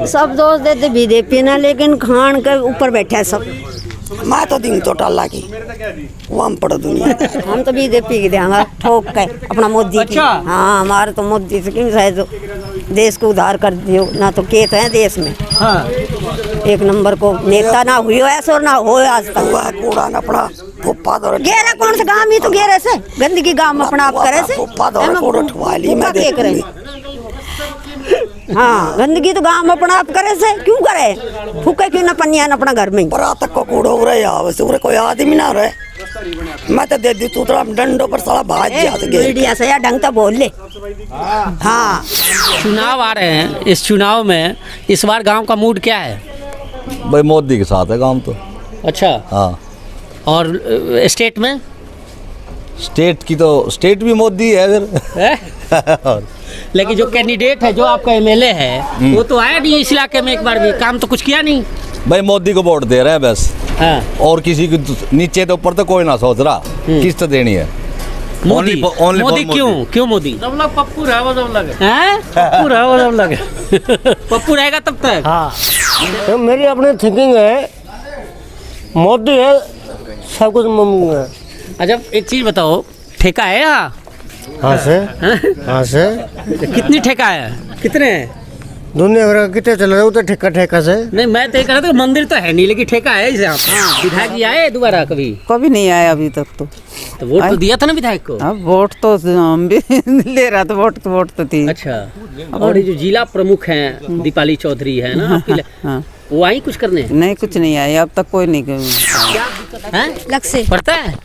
सब दोस्त देते बीजेपी ना, लेकिन खान के ऊपर बैठा है सब। मैं तो दिन तो टाला की वहाँ पड़ दुनिया। हम तो बीजेपी की देंगे ठोक के अपना मोदी की। अच्छा। हाँ, हमारे तो मोदी से क्यों शायद देश को उद्धार कर दियो ना, तो केत है देश में। हाँ। एक नंबर को नेता ना हुई हो ऐसा और ना हो आज तक। वह कूड़ा न अपना फुप्पा दौड़ गेरा कौन सा गाँव ही तो गेरे से गंदगी गाँव अपना आप करे से। फुप्पा दौड़ कूड़ा ठुआ ली मैं देख रही। हाँ, गंदगी तो गाँव में अपना आप करे से क्यों करे, फूके क्यों ना पनिया न अपना घर में। बरा तक को कूड़ा उरे आवे से उरे कोई आदमी ना रहे। मैं तो दे दी तू तो डंडों पर साला भाज जात गए। मीडिया से या ढंग तो बोल ले। हाँ, चुनाव आ रहे हैं, इस चुनाव में इस बार गांव का मूड क्या है? भाई मोदी के साथ है काम तो। अच्छा। हाँ। और स्टेट में? स्टेट की तो स्टेट भी मोदी है फिर। लेकिन जो कैंडिडेट है, जो आपका एमएलए है, वो तो आया नहीं इस इलाके में एक बार भी, काम तो कुछ किया नहीं। भाई मोदी को वोट दे रहे हैं बस। हाँ। और किसी को नीचे तो ऊपर तो कोई ना सोच रहा किस्त देनी है। मोदी Only मोदी for क्यों मोदी? जब लग पप्पू रहा वो जब लगे। हैं? पप्पू रहा वो जब लगे। पप्पू रहेगा तब तक। हाँ, तो मेरी अपनी थिंकिंग है, मोदी है सब कुछ मुमकिन है। अच्छा, एक चीज बताओ, ठेका है यहाँ? हाँ से हाँ से कितनी ठेका है, कितने हैं? दुनिया भर का कितने चल रहे उतने ठेका से। नहीं, मैं तो ये कह रहा था मंदिर तो है नहीं, लेकिन ठेका है इसे। आप विधायक जी आए दोबारा कभी? कभी नहीं आया अभी तक तो वोट तो दिया था ना विधायक को। अब वोट तो हम भी ले रहा था, वोट तो थी। अच्छा। और ये जो जिला प्रमुख हैं दीपाली चौधरी है ना आपकी, हाँ। वो आई कुछ करने? नहीं, कुछ नहीं आया अब तक, कोई नहीं हैं? लग से पढ़ता है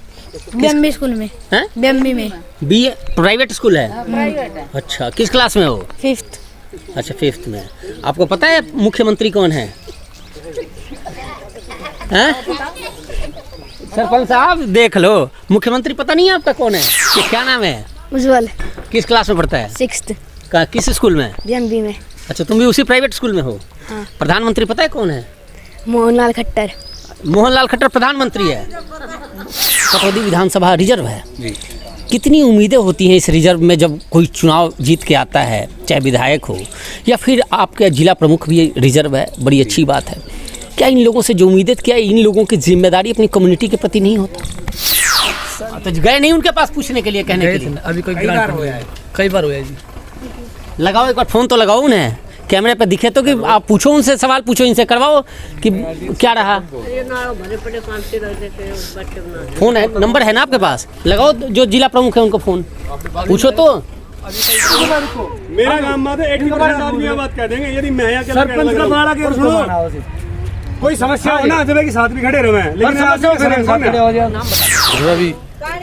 बीएमबी स्कूल में। हैं? बीएमबी में बी प्राइवेट स्कूल है? अच्छा, किस क्लास में हो? 5th। अच्छा, 5th में। आपको पता है मुख्यमंत्री कौन है? हैं? सरपंच साहब देख लो, मुख्यमंत्री पता नहीं है आपका कौन है? ये क्या नाम है? उज्जवल। किस क्लास में पढ़ता है? 6th। किस स्कूल में? बीएमबी में। अच्छा, तुम भी उसी प्राइवेट स्कूल में हो? हाँ। प्रधानमंत्री पता है कौन है? मोहनलाल खट्टर। मोहनलाल खट्टर प्रधानमंत्री है। कटौदी विधानसभा रिजर्व है। कितनी उम्मीदें होती हैं इस रिजर्व में जब कोई चुनाव जीत के आता है, चाहे विधायक हो या फिर आपके जिला प्रमुख भी रिजर्व है, बड़ी अच्छी बात है। क्या इन लोगों से जो उम्मीदें, क्या इन लोगों की जिम्मेदारी अपनी कम्युनिटी के प्रति नहीं होता? तो गए नहीं उनके पास पूछने के लिए, कहने के लिए? अभी कई बार हुआ है जी। लगाओ एक बार फ़ोन तो लगाओ उन्हें, कैमरे पे दिखे तो कि आप पूछो उनसे, सवाल पूछो, इनसे करवाओ कि क्या रहा। फ़ोन है, नंबर है ना आपके पास? लगाओ जो जिला प्रमुख है उनको फ़ोन, पूछो तो। मेरा काम बात है 80% आदमी बात कह देंगे। यदि मैं सरपंच का बाड़ा के सुनो, कोई समस्या हो ना जब के साथ भी खड़े रहे, लेकिन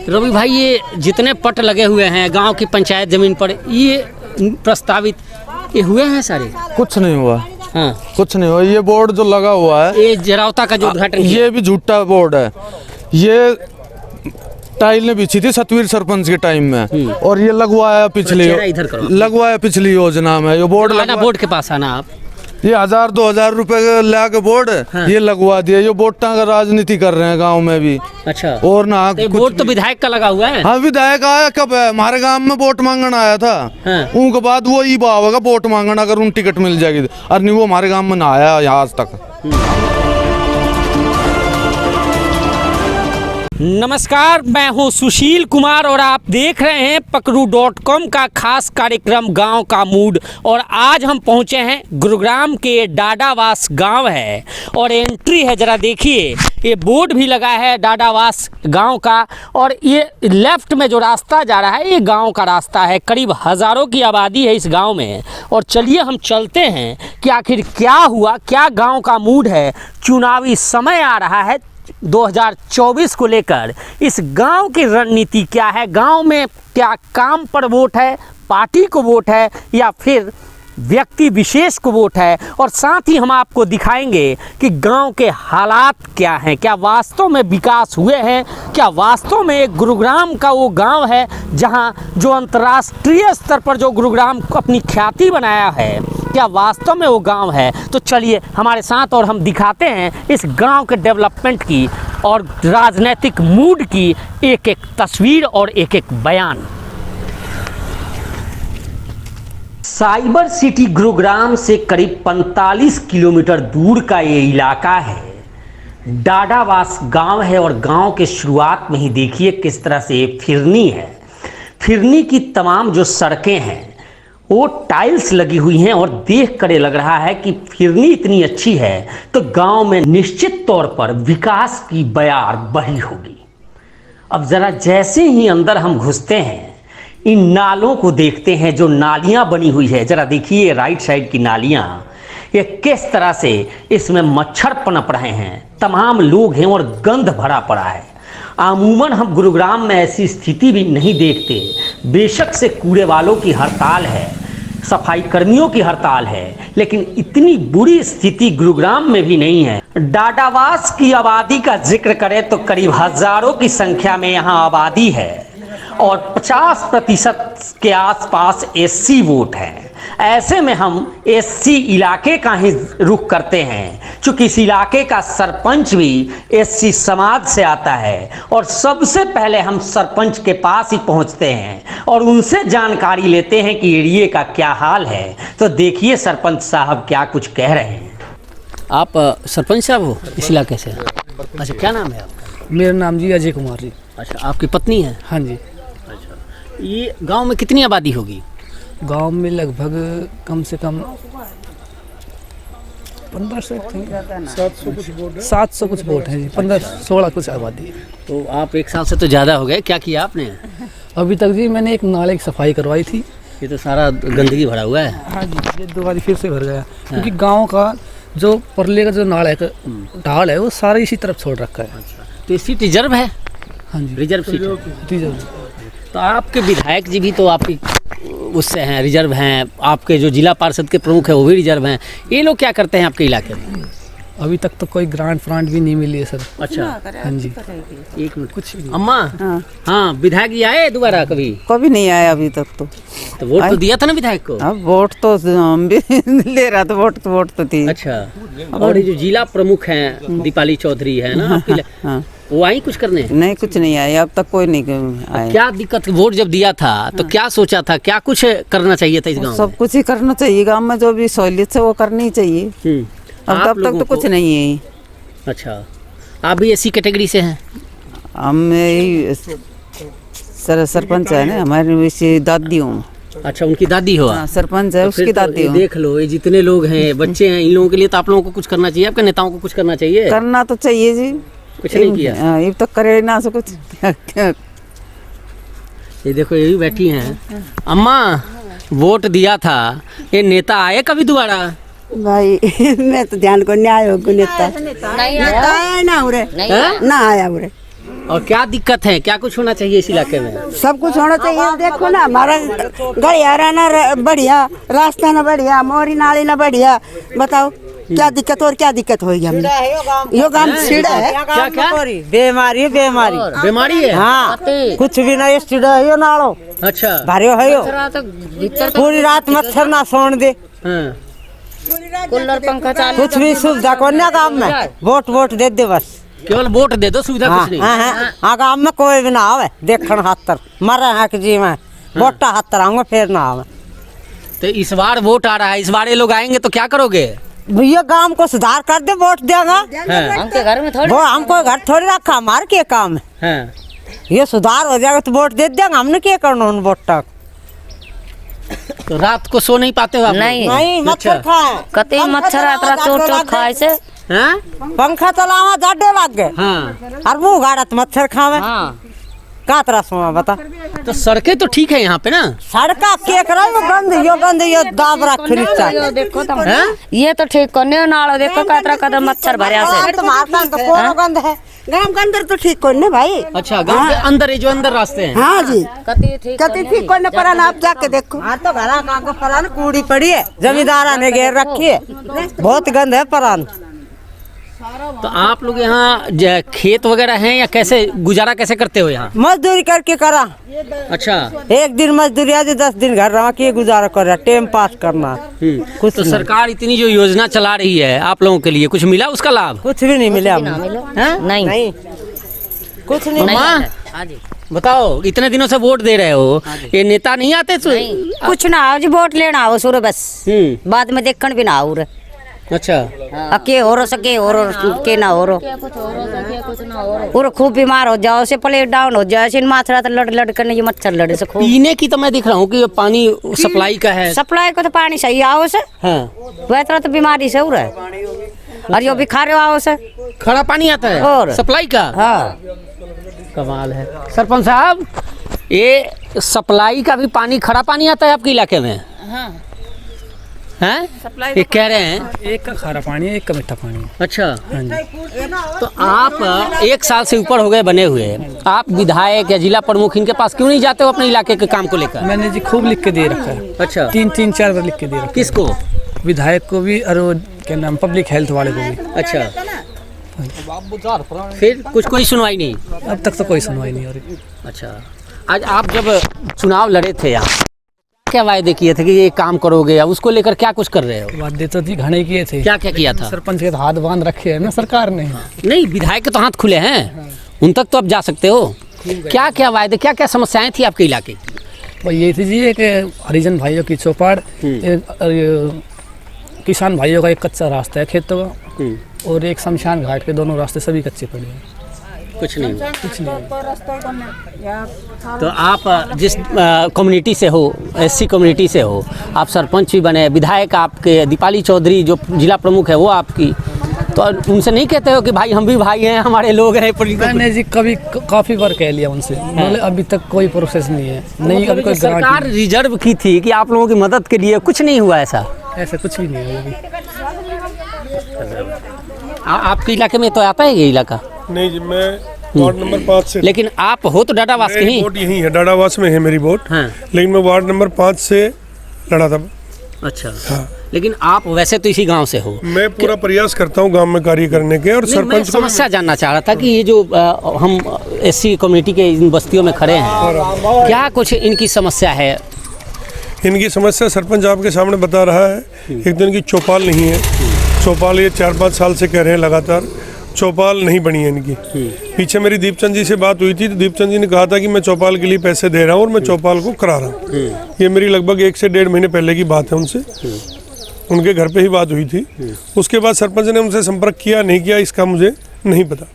रवि भाई, ये जितने पट लगे हुए हैं गांव की पंचायत जमीन पर, ये प्रस्तावित ये हुए हैं सारे? कुछ नहीं हुआ। हाँ, कुछ नहीं हुआ। ये बोर्ड जो लगा हुआ है, ये जरावता का जो उद्घाटन, ये भी झूठा बोर्ड है। ये टाइल ने बिछी थी सतवीर सरपंच के टाइम में, और ये लगवाया पिछली योजना में। ये बोर्ड बोर्ड के पास आना आप। ये 1000-2000 रुपए का ला के बोर्ड ये लगवा दिया। ये वोटां का राजनीति कर रहे हैं गांव में भी। अच्छा। और ना वोट तो विधायक का लगा हुआ है। हाँ, विधायक आया कब है? हमारे गांव में वोट मांगने आया था। हाँ। उनके बाद वो ई बावगा वोट मांगना, अगर उन टिकट मिल जाएगी। और नहीं, वो हमारे गांव में ना आया यहाँ आज तक। नमस्कार, मैं हूं सुशील कुमार और आप देख रहे हैं पकरू.com का खास कार्यक्रम गांव का मूड। और आज हम पहुंचे हैं गुरुग्राम के डाडावास गांव है, और एंट्री है, जरा देखिए, ये बोर्ड भी लगा है डाडावास गांव का। और ये लेफ्ट में जो रास्ता जा रहा है, ये गांव का रास्ता है। करीब हज़ारों की आबादी है इस गांव में। और चलिए हम चलते हैं कि आखिर क्या हुआ, क्या गांव का मूड है। चुनावी समय आ रहा है 2024 को लेकर, इस गांव की रणनीति क्या है, गांव में क्या काम पर वोट है, पार्टी को वोट है, या फिर व्यक्ति विशेष को वोट है। और साथ ही हम आपको दिखाएंगे कि गांव के हालात क्या हैं, क्या वास्तव में विकास हुए हैं, क्या वास्तव में एक गुरुग्राम का वो गांव है जहां जो अंतर्राष्ट्रीय स्तर पर जो गुरुग्राम अपनी ख्याति बनाया है, क्या वास्तव में वो गांव है। तो चलिए हमारे साथ और हम दिखाते हैं इस गांव के डेवलपमेंट की और राजनीतिक मूड की एक एक तस्वीर और एक एक बयान। साइबर सिटी गुरुग्राम से करीब 45 किलोमीटर दूर का ये इलाका है। डाडावास गांव है और गांव के शुरुआत में ही देखिए किस तरह से ये फिरनी है। फिरनी की तमाम जो सड़कें हैं वो टाइल्स लगी हुई हैं और देख कर लग रहा है कि फिरनी इतनी अच्छी है तो गांव में निश्चित तौर पर विकास की बयार बही होगी। अब ज़रा जैसे ही अंदर हम घुसते हैं इन नालों को देखते हैं, जो नालियां बनी हुई है। ज़रा देखिए राइट साइड की नालियां, ये किस तरह से इसमें मच्छर पनप रहे हैं, तमाम लोग हैं और गंध भरा पड़ा है। अमूमन हम गुरुग्राम में ऐसी स्थिति भी नहीं देखते। बेशक से कूड़े वालों की हड़ताल है, सफाई कर्मियों की हड़ताल है, लेकिन इतनी बुरी स्थिति गुरुग्राम में भी नहीं है। डाडावास की आबादी का जिक्र करें तो करीब हजारों की संख्या में यहाँ आबादी है और 50% के आसपास एससी वोट है। ऐसे में हम एससी इलाके का ही रुख करते हैं, चूंकि इस इलाके का सरपंच भी एससी समाज से आता है और सबसे पहले हम सरपंच के पास ही पहुंचते हैं और उनसे जानकारी लेते हैं कि एरिया का क्या हाल है। तो देखिए सरपंच साहब क्या कुछ कह रहे हैं। आप सरपंच साहब हो इस इलाके से? अच्छा, क्या नाम है आपका? मेरा नाम जी अजय कुमार जी। अच्छा, आपकी पत्नी है? हाँ जी। अच्छा, ये गांव में कितनी आबादी होगी? गांव में लगभग कम से कम 1500 700 कुछ वोट है जी, 15-16 कुछ आबादी है। तो आप एक साल से तो ज़्यादा हो गए, क्या किया आपने? अभी तक जी मैंने एक नाले की सफाई करवाई थी। ये तो सारा गंदगी भरा हुआ है। हाँ जी, ये दोबारा फिर से भर गया क्योंकि गांव का जो परले का जो नाला है, ढाल है, वो सारा इसी तरफ छोड़ रखा है। तो ये सीट रिजर्व है? हाँ जी, रिजर्व सीट। रिजर्व। तो आपके विधायक जी भी तो आपकी उससे हैं, रिजर्व हैं। आपके जो जिला पार्षद के प्रमुख हैं वो भी रिजर्व हैं। ये लोग क्या करते हैं आपके इलाके में? अभी तक तो कोई ग्रांट फ्रांट भी नहीं मिली है सर। अच्छा, हाँ जी। एक मिनट, कुछ अम्मा। हाँ, विधायक जी आए दोबारा कभी? कभी नहीं आया अभी तक तो वोट तो दिया था ना विधायक को? अब वोट तो हम भी ले रहा था, वोट तो थी। अच्छा, और ये जो जिला प्रमुख हैं दीपाली चौधरी है ना आपकी, हाँ, वो आई कुछ करने? नहीं, कुछ नहीं आया अब तक, कोई नहीं आया। क्या दिक्कत? वोट जब दिया था तो क्या सोचा था, क्या कुछ करना चाहिए था इस गाँव? सब कुछ ही करना चाहिए गांव में, जो भी सहूलियत है वो करनी चाहिए। अब तक तो कुछ नहीं है। अच्छा, आप भी ऐसी कैटेगरी से हैं? हम सरपंच है ना, हमारी वैसे दादी हूँ। अच्छा, उनकी दादी हो? हाँ, सरपंच है, उसकी दादी हूँ। देख लो, ये जितने लोग हैं, बच्चे हैं, इन लोगों के लिए तो आप लोगों को कुछ करना चाहिए, आपके नेताओं को कुछ करना चाहिए। करना तो चाहिए जी, कुछ नहीं किया। ये तो करे ना सो कुछ। ये देखो, ये भी बैठी हैं। अम्मा, वोट दिया था, ये नेता आए कभी दोबारा? भाई मैं तो ध्यान को न्याय हो नेता आया ना उरे, ना आया उरे। और क्या दिक्कत है, क्या कुछ होना चाहिए इस इलाके में? सब कुछ होना चाहिए। देखो ना, हमारा गलियारा ना बढ़िया, रास्ता ना बढ़िया, मोरी नाली ना बढ़िया, बताओ क्या दिक्कत और क्या दिक्कत होगी हमें? यो गांव सीढ़ा है। क्या क्या बीमारी बीमारी है? हाँ, कुछ भी नहीं, सीढ़ा है यो नालो। अच्छा, भारी है यो, पूरी रात मच्छर ना सोने दे। हाँ, कूलर पंखा चालू, कुछ भी सुविधा को ना गाँव में, वोट दे बस, केवल वोट दे दो, सुविधा कुछ नहीं। हाँ, गाँव में कोई भी ना आवे देखन हाथर मरे हैं कि जी में वोटा हाथर आऊंगा फिर ना आवे। तो इस बार वोट आ रहा है, इस बार ये लोग आएंगे तो क्या करोगे? भैया गांव को सुधार कर दे, वोट देगा। हमके घर में थोड़ी, वो हमको घर थोड़ी रखा, हमारे क्या काम है? ये सुधार हो जाएगा तो वोट दे देंगे, हमने क्या करना उन वोट तक। तो रात को सो नहीं पाते हो आप? नहीं, मच्छर खाए, कते मच्छर आता चोट खाए से। पंखा चलावा जाडे लग गए। हाँ, और मुँह गाड़त मच्छर खावे। का तरह सोमा बता। तो सड़कें तो ठीक है यहाँ पे ना? सड़का केक रहा है, यो गंद यो दाब रखनी चाहिए। देखो तो ये तो ठीक करने नाला, देखो कातरा कातरा मच्छर भरिया से। तुम्हारे तो कोई गंद है, गांव के अंदर तो ठीक करने भाई। अच्छा, गांव के अंदर है, जो अंदर रास्ते हैं। हाँ जी, कते ठीक करने पर आप जाके देखो। हाँ, तो घरा का परान कूड़ी पड़ी है, जमींदारा ने घेर रखी है, बहुत गंद है परान। तो आप लोग यहाँ खेत वगैरह हैं या कैसे गुजारा कैसे करते हो यहाँ? मजदूरी करके करा। अच्छा, एक दिन मजदूरी आज 10 दिन घर रहा के गुजारा कर रहा, टाइम पास करना। कुछ तो सरकार इतनी जो योजना चला रही है आप लोगों के लिए, कुछ मिला उसका लाभ? कुछ भी नहीं मिला। नहीं कुछ नहीं। बताओ, इतने दिनों से वोट दे रहे हो, ये नेता नहीं आते तो? कुछ ना आओ जी, वोट लेना आओ सुर बस, बाद में देखण भी ना आओ रे। अच्छा, के हो रो सके हो रो के ना हो रो, और खूब बीमार हो जाओ से प्लेट डाउन हो जाए से माथरा तो लड़ लड़ करने ये मच्छर लड़े से खूब। पीने की तो मैं दिख रहा हूँ कि ये पानी सप्लाई का है। सप्लाई को तो पानी सही आओ से, वह तरह तो बीमारी से हो रहा है, और यो भी खा रहे हो आओ से खड़ा पानी आता है और सप्लाई का। हाँ, कमाल है। सरपंच साहब, ये सप्लाई का भी पानी, खड़ा पानी आता है आपके इलाके में? हैं? ये कह रहे हैं एक का खारा पानी है, एक का मीठा पानी है। अच्छा, तो आप 1 साल से ऊपर हो गए बने हुए, आप विधायक या जिला प्रमुख इनके पास क्यों नहीं जाते हो अपने इलाके के काम को लेकर? मैंने जी खूब लिख के दे रखा है। अच्छा, 3-4 बार लिख के दे रखा है। किसको? विधायक को भी और वो क्या नाम पब्लिक हेल्थ वाले को भी। अच्छा, फिर कुछ कोई सुनवाई नहीं? अब तक तो कोई सुनवाई नहीं हो रही। अच्छा, आज आप जब चुनाव लड़े थे यहाँ, क्या वायदे किए थे कि ये काम करोगे, या उसको लेकर क्या कुछ कर रहे हो? वादे तो जी घने किए थे। क्या क्या किया था? सरपंच के हाथ बांध रखे हैं ना सरकार ने। नहीं, विधायक के तो हाथ खुले हैं, उन तक तो आप जा सकते हो। क्या क्या वायदे, क्या क्या समस्याएं थी आपके इलाके की? वो ये थी जी, एक हरिजन भाइयों की चौपाड़, किसान भाइयों का एक कच्चा रास्ता है खेतों का, और एक शमशान घाट के दोनों रास्ते सभी कच्चे पड़े हैं। कुछ नहीं, कुछ नहीं। तो आप जिस कम्युनिटी से हो, एससी कम्युनिटी से हो, आप सरपंच भी बने, विधायक आपके दीपाली चौधरी जो जिला प्रमुख है वो आपकी, तो उनसे नहीं कहते हो कि भाई हम भी भाई हैं, हमारे लोग हैं? मैंने जी कभी काफ़ी बार कह लिया उनसे, मतलब अभी तक कोई प्रोसेस नहीं है। नहीं, अभी कोई सरकार रिजर्व की थी कि आप लोगों की मदद के लिए, कुछ नहीं हुआ ऐसा? ऐसा कुछ भी नहीं है अभी। आपके इलाके में तो आता है ये इलाका? नहीं जी, मैं वार्ड नंबर 5 से। लेकिन आप हो तो डाडावास के ही? वोट यही है, डाडावास में है मेरी वोट। हाँ। लेकिन मैं वार्ड नंबर 5 से लड़ा था। अच्छा, हाँ। लेकिन आप वैसे तो इसी गांव से हो? मैं पूरा प्रयास करता हूँ गांव में कार्य करने के, और सरपंच को समस्या जानना चाह रहा था कि ये जो हम एससी कम्युनिटी के इन बस्तियों में खड़े हैं, क्या कुछ इनकी समस्या है? इनकी समस्या सरपंच आपके सामने बता रहा है। एक दिन की चौपाल नहीं है, चौपाल ये 4-5 साल से कह रहे हैं लगातार, चौपाल नहीं बनी है इनकी। पीछे मेरी दीपचंद जी से बात हुई थी, तो दीपचंद जी ने कहा था कि मैं चौपाल के लिए पैसे दे रहा हूँ और मैं चौपाल को करा रहा हूँ। ये मेरी लगभग 1 से 1.5 महीने पहले की बात है, उनसे उनके घर पे ही बात हुई थी। उसके बाद सरपंच ने उनसे संपर्क किया नहीं किया इसका मुझे नहीं पता।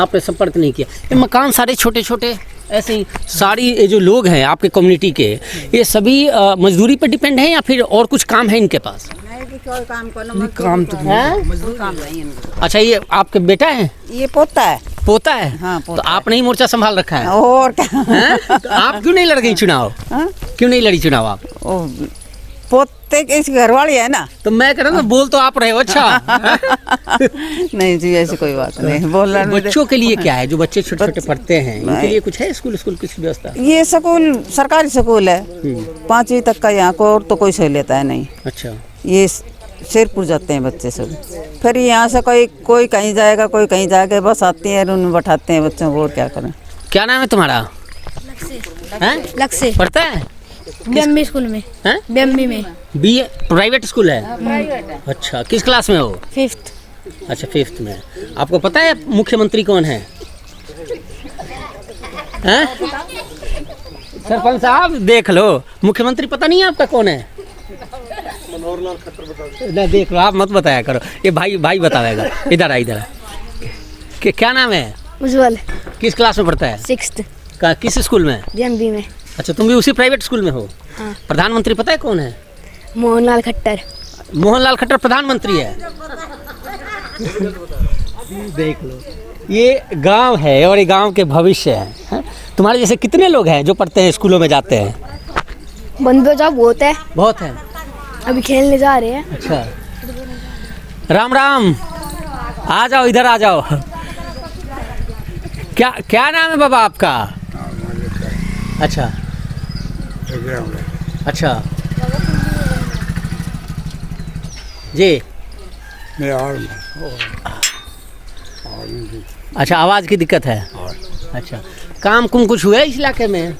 आपने संपर्क नहीं किया? ये मकान सारे छोटे छोटे ऐसे ही, सारी ये जो लोग हैं आपके कम्युनिटी के, ये सभी मजदूरी पर डिपेंड हैं या फिर और कुछ काम है इनके पास? काम तो अच्छा, ये आपके बेटा है? ये पोता है। पोता है? हाँ, तो आपने ही मोर्चा संभाल रखा है? और क्या? तो आप क्यों नहीं लड़ गई चुनाव? क्यों नहीं लड़ी चुनाव आप? पोते के घर वाली है ना, तो मैं कह रहा हूँ बोल तो आप रहे हो। अच्छा। नहीं जी, ऐसी कोई बात नहीं। बोलना बच्चों के लिए क्या है, जो बच्चे छोटे छोटे पढ़ते हैं, इनके लिए कुछ है? स्कूल कुछ व्यवस्था? ये स्कूल सरकारी स्कूल है, 5वीं तक का यहाँ को, और तो कोई सही लेता है नहीं। अच्छा, ये शेरपुर जाते हैं बच्चे सब, फिर यहाँ से कोई कहीं जाएगा, कोई कहीं जाएगा, बस आती है उनमें बैठाते हैं बच्चों को, और क्या करें। क्या नाम है तुम्हारा? लक्ष्य। पढ़ता है बीएमबी स्कूल में? बीएमबी में। बीए प्राइवेट स्कूल है? प्राइवेट। अच्छा, किस क्लास में हो? 5th। अच्छा, 5th में। आपको पता है मुख्यमंत्री कौन है? सरपंच साहब देख लो, मुख्यमंत्री पता नहीं है आपका कौन है? मनोहर लाल खट्टर बता। नहीं, देख लो, आप मत बताया करो, ये भाई बताएगा। इधर आ, इधर। क्या नाम है? उज्जवल। किस क्लास में पढ़ता है? 6th। किस स्कूल में? बीएमबी में। अच्छा, तुम भी उसी प्राइवेट स्कूल में हो? हाँ। प्रधानमंत्री पता है कौन है? मोहनलाल खट्टर। मोहनलाल खट्टर प्रधानमंत्री है? देख लो, ये गांव है और ये गांव के भविष्य है। तुम्हारे जैसे कितने लोग हैं जो पढ़ते हैं, स्कूलों में जाते हैं? बंदो जब बहुत है, अभी खेलने जा रहे हैं। अच्छा, राम राम, आ जाओ, इधर आ जाओ। क्या नाम है बाबा आपका? अच्छा अच्छा जी। अच्छा, आवाज़ की दिक्कत है? अच्छा, काम कुम कुछ हुआ इस इलाके में?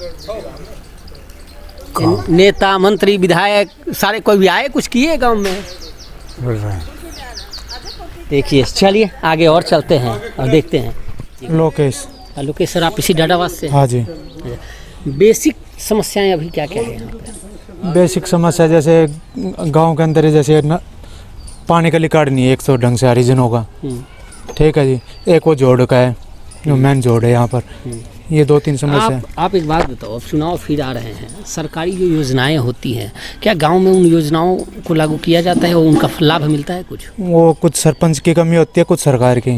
नेता मंत्री विधायक सारे कोई भी आए, कुछ किए गांव में? देखिए, चलिए आगे और चलते हैं और देखते हैं। लोकेश सर, आप इसी डाडावास से? हाँ जी। बेसिक समस्याएं अभी क्या क्या है यहाँ पे? बेसिक समस्या जैसे गांव के अंदर जैसे न, पानी का लिकाड़ नहीं है एक तो ढंग से हरिजनों का। ठीक है जी। एक वो जोड़ का है, जो मेन जोड़ है यहाँ पर। ये 2-3 समस्या। आप एक बात बताओ, अब चुनाव फिर आ रहे हैं, सरकारी जो योजनाएं होती हैं, क्या गांव में उन योजनाओं को लागू किया जाता है और उनका लाभ मिलता है कुछ? वो कुछ सरपंच की कमी होती है, कुछ सरकार की,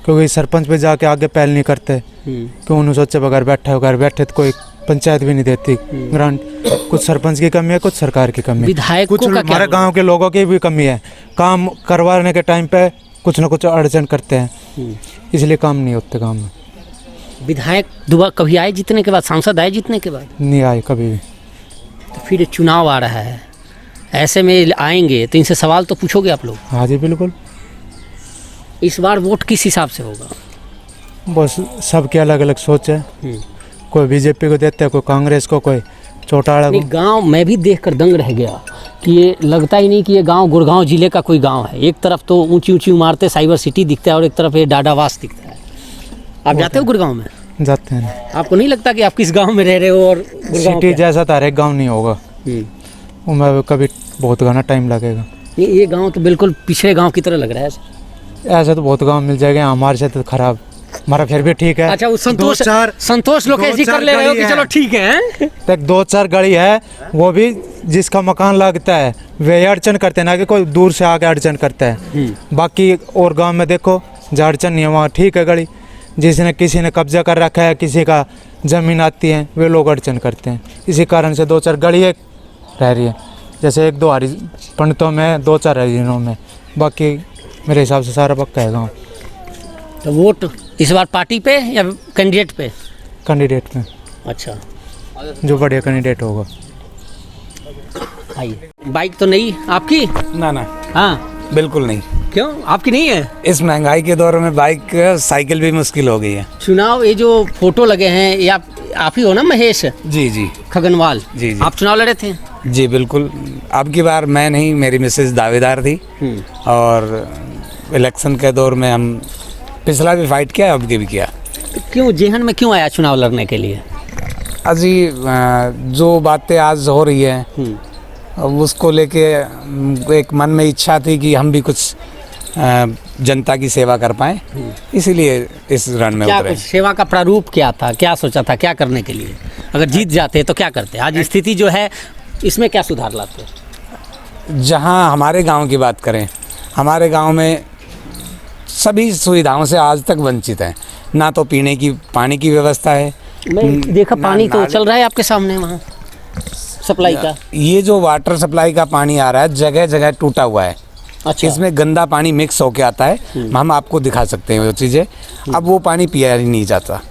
क्योंकि सरपंच पे जाके आगे पहल नहीं करते, क्यों उन्हें सोचे बगैर बैठे तो कोई पंचायत भी नहीं देती ग्रांट। कुछ सरपंच की कमी है, कुछ सरकार की कमी है, विधायकों कुछ का क्या हमारे गाँव के लोगों की भी कमी है। काम करवाने के टाइम पे कुछ ना कुछ अड़चन करते हैं, इसलिए काम नहीं होते गाँव में। विधायक दोबारा कभी आए जीतने के बाद, सांसद आए जीतने के बाद? नहीं आए कभी भी। तो फिर चुनाव आ रहा है, ऐसे में आएंगे तो इनसे सवाल तो पूछोगे आप लोग? हाँ जी बिल्कुल। इस बार वोट किस हिसाब से होगा? बस सबकी अलग अलग सोच है, कोई बीजेपी को देता है, कोई कांग्रेस को, कोई चौटाला को। गांव मैं भी देखकर दंग रह गया कि ये लगता ही नहीं कि ये गांव गुड़गांव जिले का कोई गांव है। एक तरफ तो ऊंची ऊंची इमारतें साइबर सिटी दिखता है और एक तरफ ये डाडावास दिखता है। आप जाते हो गुड़गांव में? जाते हैं। आपको नहीं लगता कि आप किस गांव में रह रहे हो? और सिटी जैसा तो हर एक गाँव नहीं होगा, उनमें कभी बहुत घना टाइम लगेगा। ये गाँव तो बिल्कुल पिछड़े गाँव की तरह लग रहा है। ऐसा तो बहुत गाँव मिल जाएगा, हमारे से तो खराब, हमारा फिर भी ठीक है। अच्छा, वो संतोष लोकेश जी कर ले रहे हो कि चलो ठीक है। 2-4 गाड़ी है, वो भी जिसका मकान लगता है वे अड़चन करते हैं, ना कि कोई दूर से आके अड़चन करता है। बाकी और गांव में देखो जहाँ अड़चन नहीं है वहाँ ठीक है गाड़ी। जिसने किसी ने कब्जा कर रखा है, किसी का ज़मीन आती है, वे लोग अड़चन करते हैं। इसी कारण से 2-4 गाड़ी रह रही है, जैसे 1-2 पंडितों में, 2-4 हरिजनों में। बाकी मेरे हिसाब से सारा पक्का है गाँव। तो वोट इस बार पार्टी पे या कैंडिडेट पे? कैंडिडेट पे। अच्छा, जो बढ़िया कैंडिडेट होगा। आइए। बाइक तो नहीं आपकी? ना। हाँ बिल्कुल नहीं। क्यों, आपकी नहीं है? इस महंगाई के दौर में बाइक साइकिल भी मुश्किल हो गई है। चुनाव, ये जो फोटो लगे हैं ये आप ही हो ना, महेश? जी खगनवाल जी। आप चुनाव लड़े थे? जी बिल्कुल। अब की बार मैं नहीं, मेरी मिसेज दावेदार थी। और इलेक्शन के दौर में हम पिछला भी फाइट किया, अब भी किया। तो क्यों जेहन में क्यों आया चुनाव लड़ने के लिए? अजी जो बातें आज हो रही है उसको लेके एक मन में इच्छा थी कि हम भी कुछ जनता की सेवा कर पाएं, इसीलिए इस रण में उतरे। सेवा का प्रारूप क्या था, क्या सोचा था, क्या करने के लिए? अगर जीत जाते तो क्या करते? आज स्थिति जो है इसमें क्या सुधार लाते? जहां हमारे गांव की बात करें, हमारे गांव में सभी सुविधाओं से आज तक वंचित हैं। ना तो पीने की पानी की व्यवस्था है। मैं देखा पानी तो चल रहा है आपके सामने, वहाँ सप्लाई का। ये जो वाटर सप्लाई का पानी आ रहा है जगह जगह टूटा हुआ है। अच्छा। इसमें गंदा पानी मिक्स होके आता है। हम आपको दिखा सकते हैं वो चीज़ें। अब वो पानी पिया ही नहीं जाता।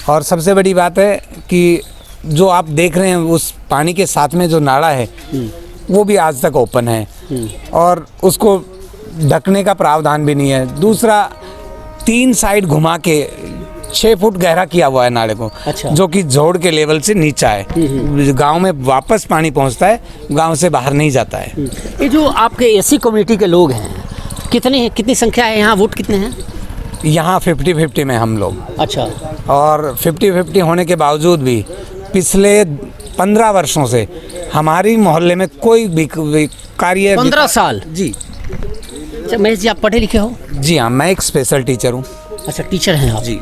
और सबसे बड़ी बात है कि जो आप देख रहे हैं उस पानी के साथ में जो नाला है वो भी आज तक ओपन है और उसको ढकने का प्रावधान भी नहीं है। दूसरा, 3 साइड घुमा के 6 फुट गहरा किया हुआ है नाले को। अच्छा। जो कि जोड़ के लेवल से नीचा है। गांव में वापस पानी पहुंचता है, गांव से बाहर नहीं जाता है। ये जो आपके एसी कम्युनिटी के लोग हैं, कितनी संख्या है यहाँ? वोट कितने हैं यहाँ? 50-50 में हम लोग। अच्छा। और 50-50 होने के बावजूद भी पिछले 15 वर्षों से हमारी मोहल्ले में कोई भी कार्य। 15 साल? जी। महेश जी, आप पढ़े लिखे हो? जी हाँ, मैं एक स्पेशल टीचर हूँ। अच्छा, टीचर हैं आप? जी।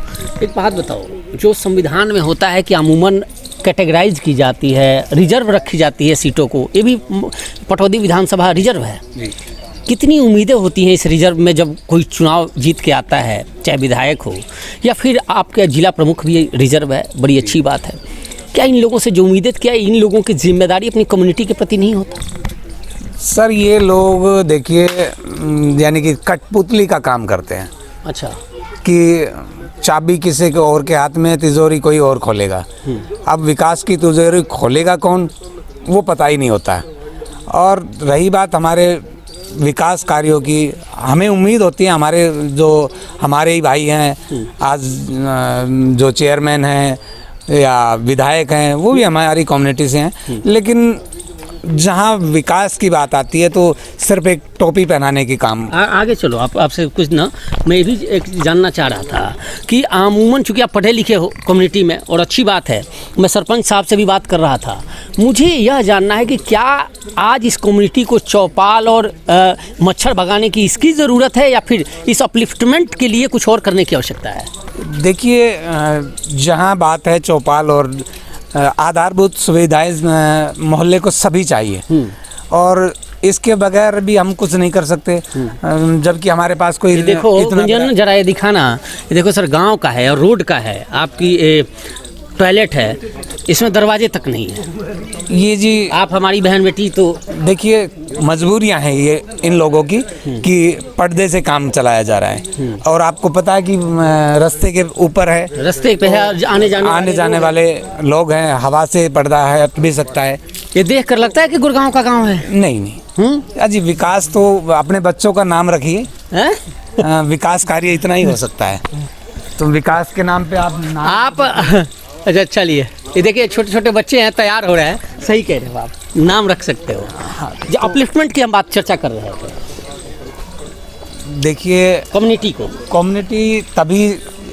एक बात बताओ, जो संविधान में होता है कि अमूमन कैटेगराइज की जाती है, रिजर्व रखी जाती है सीटों को, ये भी पटौदी विधानसभा रिजर्व है। जी। कितनी उम्मीदें होती हैं इस रिजर्व में जब कोई चुनाव जीत के आता है, चाहे विधायक हो या फिर आपके जिला प्रमुख भी रिजर्व है, बड़ी अच्छी बात है। क्या इन लोगों से जो उम्मीदें, क्या इन लोगों की जिम्मेदारी अपनी कम्युनिटी के प्रति नहीं होता? सर, ये लोग देखिए यानी कि कठपुतली का काम करते हैं। अच्छा। कि चाबी किसी के और के हाथ में, तिजोरी कोई और खोलेगा। अब विकास की तिजोरी खोलेगा कौन, वो पता ही नहीं होता है। और रही बात हमारे विकास कार्यों की, हमें उम्मीद होती है हमारे ही भाई हैं आज जो चेयरमैन हैं या विधायक हैं, वो भी हमारी कम्युनिटी से हैं। लेकिन जहाँ विकास की बात आती है तो सिर्फ एक टोपी पहनाने की काम। आगे चलो, आपसे कुछ ना, मैं भी एक जानना चाह रहा था कि अमूमन चूँकि आप पढ़े लिखे हो कम्युनिटी में, और अच्छी बात है, मैं सरपंच साहब से भी बात कर रहा था, मुझे यह जानना है कि क्या आज इस कम्युनिटी को चौपाल और मच्छर भगाने की इसकी ज़रूरत है, या फिर इस अपलिफ्टमेंट के लिए कुछ और करने की आवश्यकता है? देखिए, जहाँ बात है चौपाल और आधारभूत सुविधाएं मोहल्ले को सभी चाहिए, और इसके बगैर भी हम कुछ नहीं कर सकते, जबकि हमारे पास कोई देखो गुंजन, जरा ये दिखाना, ये देखो सर, गांव का है और रोड का है, आपकी टॉयलेट है, इसमें दरवाजे तक नहीं है। ये जी, आप हमारी बहन बेटी, तो देखिए मजबूरियां हैं ये इन लोगों की कि पर्दे से काम चलाया जा रहा है, और आपको पता है कि रास्ते के ऊपर है, रास्ते पे है, आने जाने वाले लोग हैं, हवा से पर्दा है, हट भी सकता है। ये देख कर लगता है कि गुड़गांव का गांव है। नहीं अजी, विकास तो अपने बच्चों का नाम रखिए, विकास कार्य इतना ही हो सकता है, तो विकास के नाम पे आप अच्छा चलिए, ये देखिए छोटे छोटे बच्चे हैं, तैयार हो रहे हैं, सही कह रहे हो आप, नाम रख सकते हो। जो अपलिफ्टमेंट की हम बात चर्चा कर रहे थे, देखिए कम्युनिटी तभी,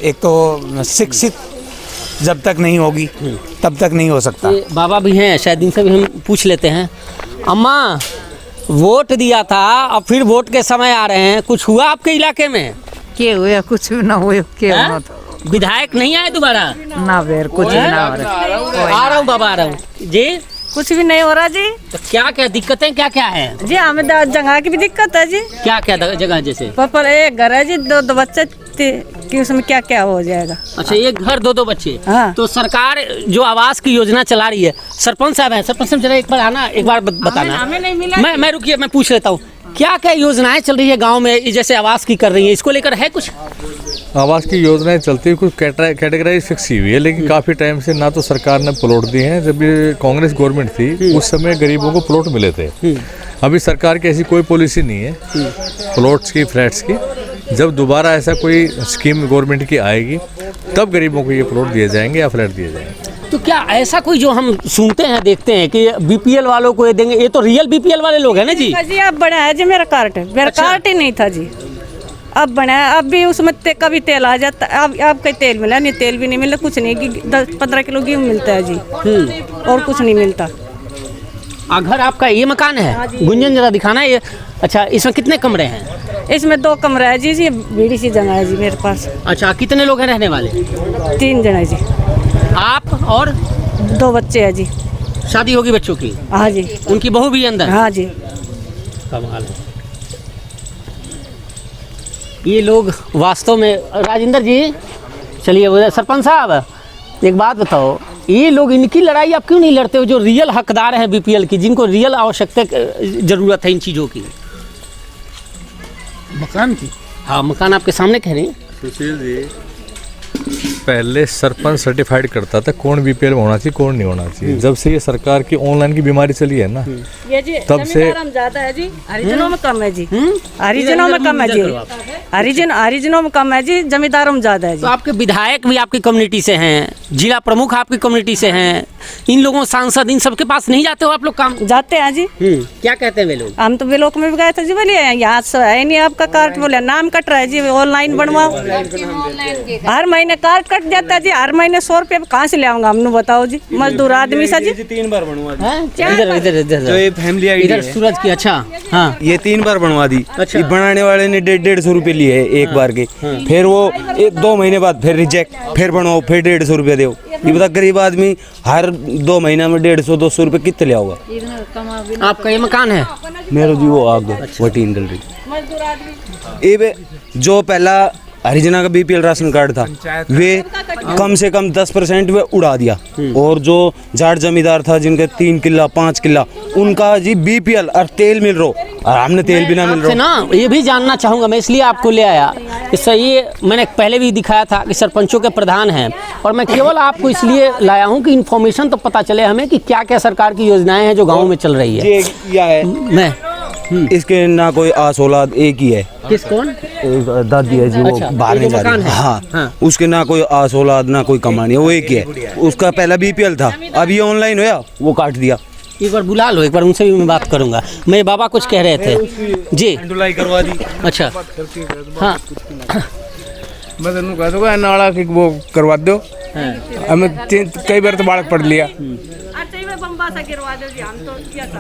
एक तो शिक्षित जब तक नहीं होगी तब तक नहीं हो सकता। बाबा भी हैं शायद, इनसे भी हम पूछ लेते हैं। अम्मा, वोट दिया था, अब फिर वोट के समय आ रहे हैं, कुछ हुआ आपके इलाके में? क्या हुआ? कुछ भी ना हुआ। क्या हुआ? विधायक नहीं आए दोबारा? ना बेर, कुछ भी ना हो रहा। आ रहा हूँ बाबा, आ रहा हूँ जी। कुछ भी नहीं हो रहा जी। तो क्या क्या दिक्कतें क्या क्या है जी? हमें जगह की भी दिक्कत है जी। क्या क्या जगह? जैसे पर एक घर है जी, दो बच्चे कि उसमें क्या क्या हो जाएगा? अच्छा, एक घर दो बच्चे। हाँ। तो सरकार जो आवास की योजना चला रही है, सरपंच साहब है, सरपंच साहब जरा एक बार आना, एक बार बताना। हमें नहीं मिला। मैं रुकिए, मैं पूछ लेता हूँ, क्या क्या योजनाएं चल रही है गांव में, जैसे आवास की कर रही है, इसको लेकर है कुछ? आवास की योजनाएं चलती है, कुछ कैटेगराइज फिक्स हुई है, लेकिन काफ़ी टाइम से ना तो सरकार ने प्लॉट दिए हैं। जब ये कांग्रेस गवर्नमेंट थी उस समय गरीबों को प्लॉट मिले थे। अभी सरकार की ऐसी कोई पॉलिसी नहीं है प्लॉट्स की, फ्लैट्स की। जब दोबारा ऐसा कोई स्कीम गवर्नमेंट की आएगी तब गरीबों को ये प्लॉट दिए जाएंगे या फ्लैट दिए जाएंगे। तो क्या ऐसा कोई जो हम सुनते हैं देखते हैं कि बीपीएल वालों को ये देंगे? ये तो रियल बीपीएल वाले लोग हैं ना जी? जी अब बना है जी, मेरा कार्ड है, मेरा कार्ड ही नहीं था जी, अब बना है। अब भी उसमें कभी तेल आ जाता, अब कहीं तेल मिला नहीं, तेल भी नहीं मिला, कुछ नहीं, 10-15 किलो गेहूँ मिलता है जी, और कुछ नहीं मिलता। घर आपका ये मकान है? गुंजन जरा दिखाना ये। अच्छा, इसमें कितने कमरे हैं? इसमें 2 कमरा है जी, ये बड़ी सी जगह है जी मेरे पास। अच्छा, कितने लोग हैं रहने वाले? 3 जन है जी। आप और 2 बच्चे हैं जी। शादी होगी बच्चों की? हाँ जी। उनकी बहू भी अंदर? हाँ जी। कमाल है। ये लोग वास्तव में, राजेंद्र जी चलिए, सरपंच साहब एक बात बताओ, ये लोग, इनकी लड़ाई आप क्यों नहीं लड़ते हो, जो रियल हकदार हैं बीपीएल की, जिनको रियल आवश्यकता जरूरत है इन चीज़ों की? मकान की? हाँ, मकान आपके सामने कह रहे हैं। सुशील जी, पहले सरपंच सर्टिफाइड करता था कौन बीपीएल होना चाहिए कौन नहीं होना चाहिए। जब से ये सरकार की ऑनलाइन की बीमारी चली है ना, ये जी तब से ज्यादा है जी, हरिजनों में कम है जी, हरिजनों में कम है जी, हरिजनों में कम है जी, जमींदारों में ज्यादा है जी। तो आपके विधायक भी आपकी कम्युनिटी से हैं, जिला प्रमुख आपकी कम्युनिटी से हैं, इन लोगों, सांसद, इन सबके पास नहीं जाते हो आप लोग काम? जाते हैं जी। क्या कहते हैं वे लोग? हम तो ब्लॉक में भी गए थे जी, बोले यहाँ है नहीं आपका कार्ड, बोले नाम कट रहा है जी, ऑनलाइन बनवाओ। हर महीने कार्ड कट जाता है जी, हर महीने 100 रुपये कहाँ से ले आऊंगा, हमने बताओ जी, मजदूर आदमी सा जी। 3 बार बनवा दी। इधर जो ये फैमिली आईडी इधर सूरज की। अच्छा, हाँ, ये 3 बार बनवा दी। अच्छा। ये बनाने वाले ने 150 रुपये लिए है एक बार के, फिर वो 1-2 महीने बाद फिर रिजेक्ट, फिर बनवाओ, फिर 150 रुपये दो। ये बता, गरीब आदमी हर 2 महीना में 150-200 रुपये कितने ले आओगा? आपका ये मकान है? मेरा जी वो आग वो टीन गल रही। ये जो पहला हरिजना का बीपीएल राशन कार्ड था, वे कम से कम 10% वे उड़ा दिया, और जो जाट जमींदार था जिनके 3 किला 5 किला, उनका जी बीपीएल और तेल मिल रहा, और हमने तेल भी ना मिल रहा ना। ये भी जानना चाहूँगा मैं, इसलिए आपको ले आया। इससे ये मैंने पहले भी दिखाया था कि सरपंचों के प्रधान हैं, और मैं केवल आपको इसलिए लाया हूँ कि इन्फॉर्मेशन तो पता चले हमें कि क्या क्या सरकार की योजनाएं हैं जो गाँव में चल रही है। क्या है मैं इसके ना कोई आस औलाद, एक ही है। किस कौन? दादी है जी, वो अच्छा, बाहर नहीं जा रही। हाँ, उसके ना कोई आस औलाद ना कोई कमानी है, वो एक ही है। उसका पहला बीपीएल था, अब ये ऑनलाइन होया, वो काट दिया। एक बार बुला लो, एक बार उनसे भी मैं बात करूंगा। मेरे बाबा कुछ कह रहे थे जी। करवा दी। अच्छा हाँ, मैं तेन कह दूंगा नाला की वो करवा दो। हमें कई बार तो बालक पढ़ लिया,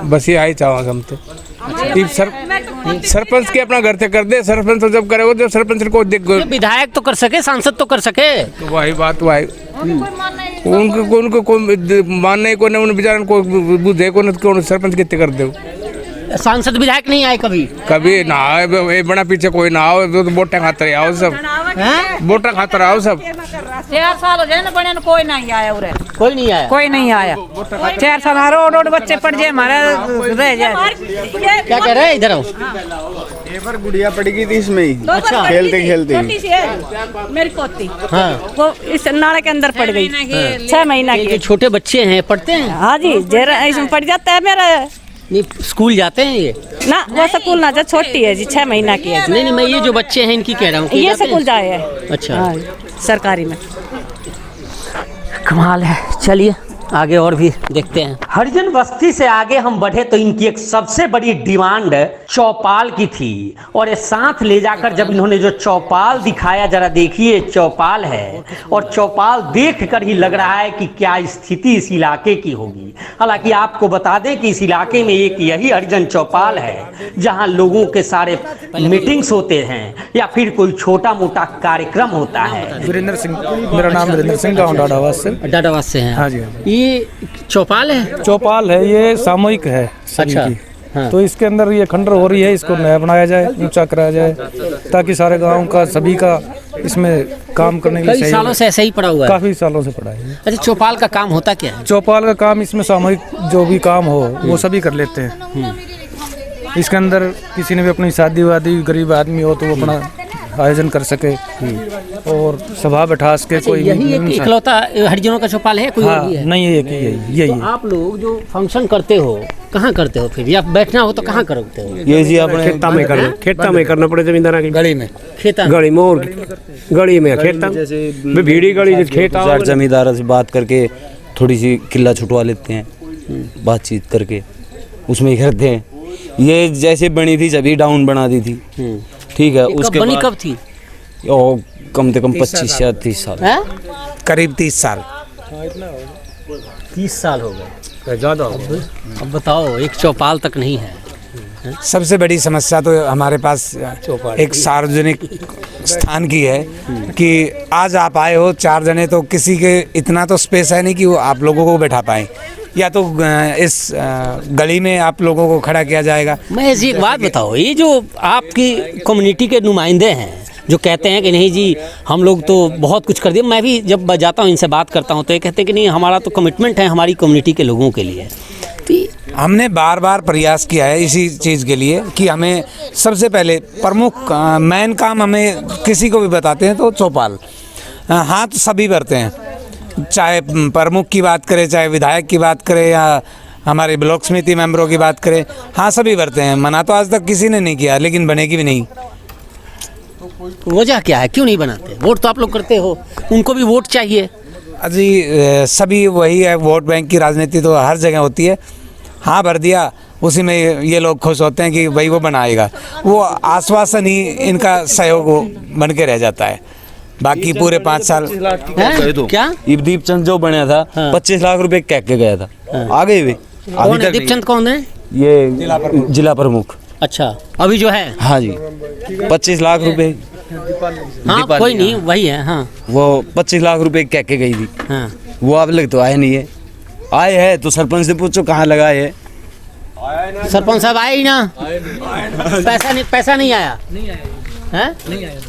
बस ये आई चाहो हम तो। सरपंच के अपना घर से कर दे, सरपंच तो जब करेगा जब सरपंच को देख। विधायक तो कर सके, सांसद तो कर सके, तो वही बात वही उनको मानने को नहीं, उन बेचारे को बुझे को नहीं, सरपंच कितने कर दो। सांसद विधायक नहीं आए कभी? कभी ना आए, बड़ा पीछे कोई ना आओ, तो वोटा खाते आओ सब, वोटा खाते आओ सब। 4 साल हो जाए ना बने, कोई नहीं आया उरे, कोई नहीं आया, कोई नहीं आया। 4 साल रोड रोड बच्चे पड़ जाए हमारे रह जाए। क्या कह रहे हैं? इधर आओ। ये बार गुड़िया पड़ गई थी इसमें ही, अच्छा। खेलते खेलते मेरी पोती हाँ, वो इस नाले के अंदर पड़ गई। 6 महीना की। छोटे बच्चे हैं, पढ़ते हैं? हाँ जी, जरा इसमें पड़ जाता है मेरा। नहीं, स्कूल जाते हैं ये? ना वो स्कूल ना जा, छोटी है जी, 6 महीना की है। नहीं, मैं ये जो बच्चे हैं इनकी कह रहा हूँ, ये स्कूल जाए है। अच्छा हाँ, सरकारी में। कमाल है। चलिए आगे और भी देखते हैं। हरिजन बस्ती से आगे हम बढ़े तो इनकी एक सबसे बड़ी डिमांड चौपाल की थी, और ये साथ ले जाकर जब इन्होंने जो चौपाल दिखाया, जरा देखिए चौपाल है, और चौपाल देखकर ही लग रहा है कि क्या स्थिति इस इलाके की होगी। हालांकि आपको बता दें कि इस इलाके में एक यही हरिजन चौपाल है जहां लोगों के सारे मीटिंग्स होते हैं या फिर कोई छोटा मोटा कार्यक्रम होता है। वीरेंद्र सिंह, मेरा नाम वीरेंद्र सिंह, गाँव डाडावास से। डाडावास से हैं? हाँ जी। ये चौपाल है? चौपाल है, ये सामूहिक है सभी अच्छा। की। हाँ। तो इसके अंदर ये खंडर हो रही है, इसको नया बनाया जाए, ऊंचा कराया जाए, ताकि सारे गांव का सभी का इसमें काम करने के लिए। कई सालों से ऐसे ही पड़ा हुआ है? काफी सालों से पड़ा है। अच्छा, चौपाल का काम होता क्या है? चौपाल का काम इसमें सामूहिक जो भी काम हो वो सभी कर लेते हैं। इसके अंदर किसी ने भी अपनी शादी वादी, गरीब आदमी हो तो वो अपना आयोजन कर सके और सभा बैठा सके। कोई यही एक इकलौता हरिजनों का चौपाल है? कोई और भी है? नहीं, एक ही यही। तो आप लोग जो फंक्शन करते हो कहाँ करते हो फिर, या बैठना हो तो कहाँ करते हो? ये जी अपने खेता में करना, खेता में करना पड़े जमींदारा की गली में, खेता गली में, और गली में खेता में, भीड़ी गली खेता। जमींदार से बात करके थोड़ी सी किला छुटवा लेते हैं, बातचीत करके उसमें ही करते हैं। ये जैसे बनी थी जब डाउन बना दी थी, ठीक है। उसके बनी बाद कब थी? कम से कम 25 या 30 साल, करीब 30 साल। 30 साल हो गए, ज़्यादा हो गए। अब बताओ, एक चौपाल तक नहीं है। सबसे बड़ी समस्या तो हमारे पास एक सार्वजनिक स्थान की है कि आज आप आए हो 4 जने, तो किसी के इतना तो स्पेस है नहीं कि वो आप लोगों को बैठा पाए, या तो इस गली में आप लोगों को खड़ा किया जाएगा। मैं ऐसी एक बात बताओ, ये जो आपकी कम्युनिटी के नुमाइंदे हैं जो कहते हैं कि नहीं जी हम लोग तो बहुत कुछ कर दिए, मैं भी जब जाता हूँ इनसे बात करता हूँ तो ये कहते हैं कि नहीं, हमारा तो कमिटमेंट है हमारी कम्युनिटी के लोगों के लिए। तो हमने बार बार प्रयास किया है इसी चीज़ के लिए कि हमें सबसे पहले प्रमुख मेन काम हमें किसी को भी बताते हैं तो चौपाल हाथ सभी भरते हैं, चाहे प्रमुख की बात करें, चाहे विधायक की बात करें, या हमारे ब्लॉक समिति मेंबरों की बात करें, हाँ सभी भरते हैं। मना तो आज तक किसी ने नहीं किया, लेकिन बनेगी भी नहीं। वजह क्या है, क्यों नहीं बनाते? वोट तो आप लोग करते हो, उनको भी वोट चाहिए। अजी सभी वही है, वोट बैंक की राजनीति तो हर जगह होती है। हाँ भर दिया, उसी में ये लोग खुश होते हैं कि भाई वो बनाएगा, वो आश्वासन ही इनका सहयोग बन के रह जाता है। बाकी पूरे 5 साल क्या दीपचंद जो बना था 25 लाख रुपए कह के गया था, आ गए वे। दीपचंद कौन है? ये जिला प्रमुख। अच्छा, अभी जो है? हाँ जी, 25 लाख रुपए। हाँ कोई नहीं, वही है। हाँ, वो 25 लाख रुपए कह के गई थी। हाँ, वो अब लग तो आए नहीं है। आए है तो सरपंच से पूछो कहाँ लगाए है। सरपंच साहब आए ही ना, पैसा नहीं आया। नहीं आया।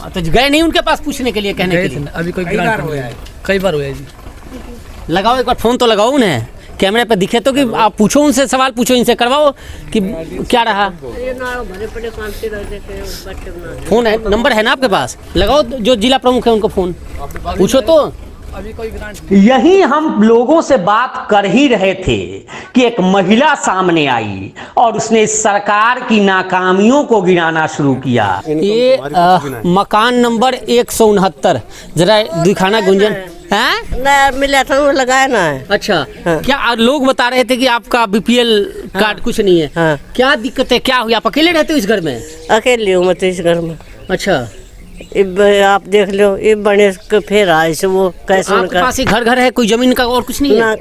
तो गए नहीं उनके पास पूछने के लिए, कहने के लिए? अभी कोई ग्रांट हो है, कई बार हुआ है जी। लगाओ एक बार फ़ोन तो लगाओ उन्हें, कैमरे पे दिखे तो कि आप पूछो उनसे, सवाल पूछो, इनसे करवाओ कि क्या रहा। फ़ोन है, नंबर है ना आपके पास? लगाओ, जो जिला प्रमुख है उनको फ़ोन पूछो तो। अभी कोई ग्रांट। यही हम लोगों से बात कर ही रहे थे कि एक महिला सामने आई और उसने सरकार की नाकामियों को गिनाना शुरू किया। ये मकान नंबर 169, जरा दिखाना गुंजन। हैं? नया मिला था वो लगाया ना है। अच्छा क्या लोग बता रहे थे कि आपका बीपीएल कार्ड कुछ नहीं है? क्या दिक्कत है, क्या हुई? आप अकेले रहते हो इस घर में? अकेली हूँ मैं तो इस घर में। अच्छा आप देख लो ये बने फिर आए से वो कैसे आपके पास ही घर है, कोई जमीन का और कुछ नहीं है? ना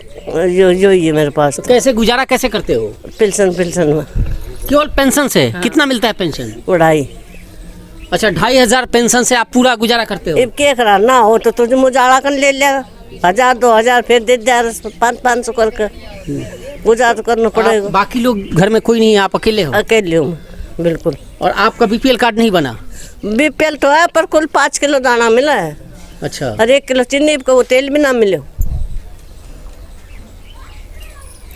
जो ही है मेरे पास। कैसे गुजारा कैसे करते हो? पेंशन में। केवल पेंशन से? कितना मिलता है पेंशन? 2,500। अच्छा 2,500 पेंशन से आप पूरा गुजारा करते हो? अब क्या करा ना हो तो तुझे मुजारा कर ले लिया 1,000-2,000 फिर दे 500 करके गुजारा करना पड़ेगा। बाकी लोग घर में कोई नहीं है, आप अकेले हो? अकेले हूँ बिल्कुल। और आपका बीपीएल कार्ड नहीं बना? बीपीएल तो है पर कुल 5 किलो दाना मिला है। अच्छा और 1 किलो चीनी का वो तेल भी ना मिले।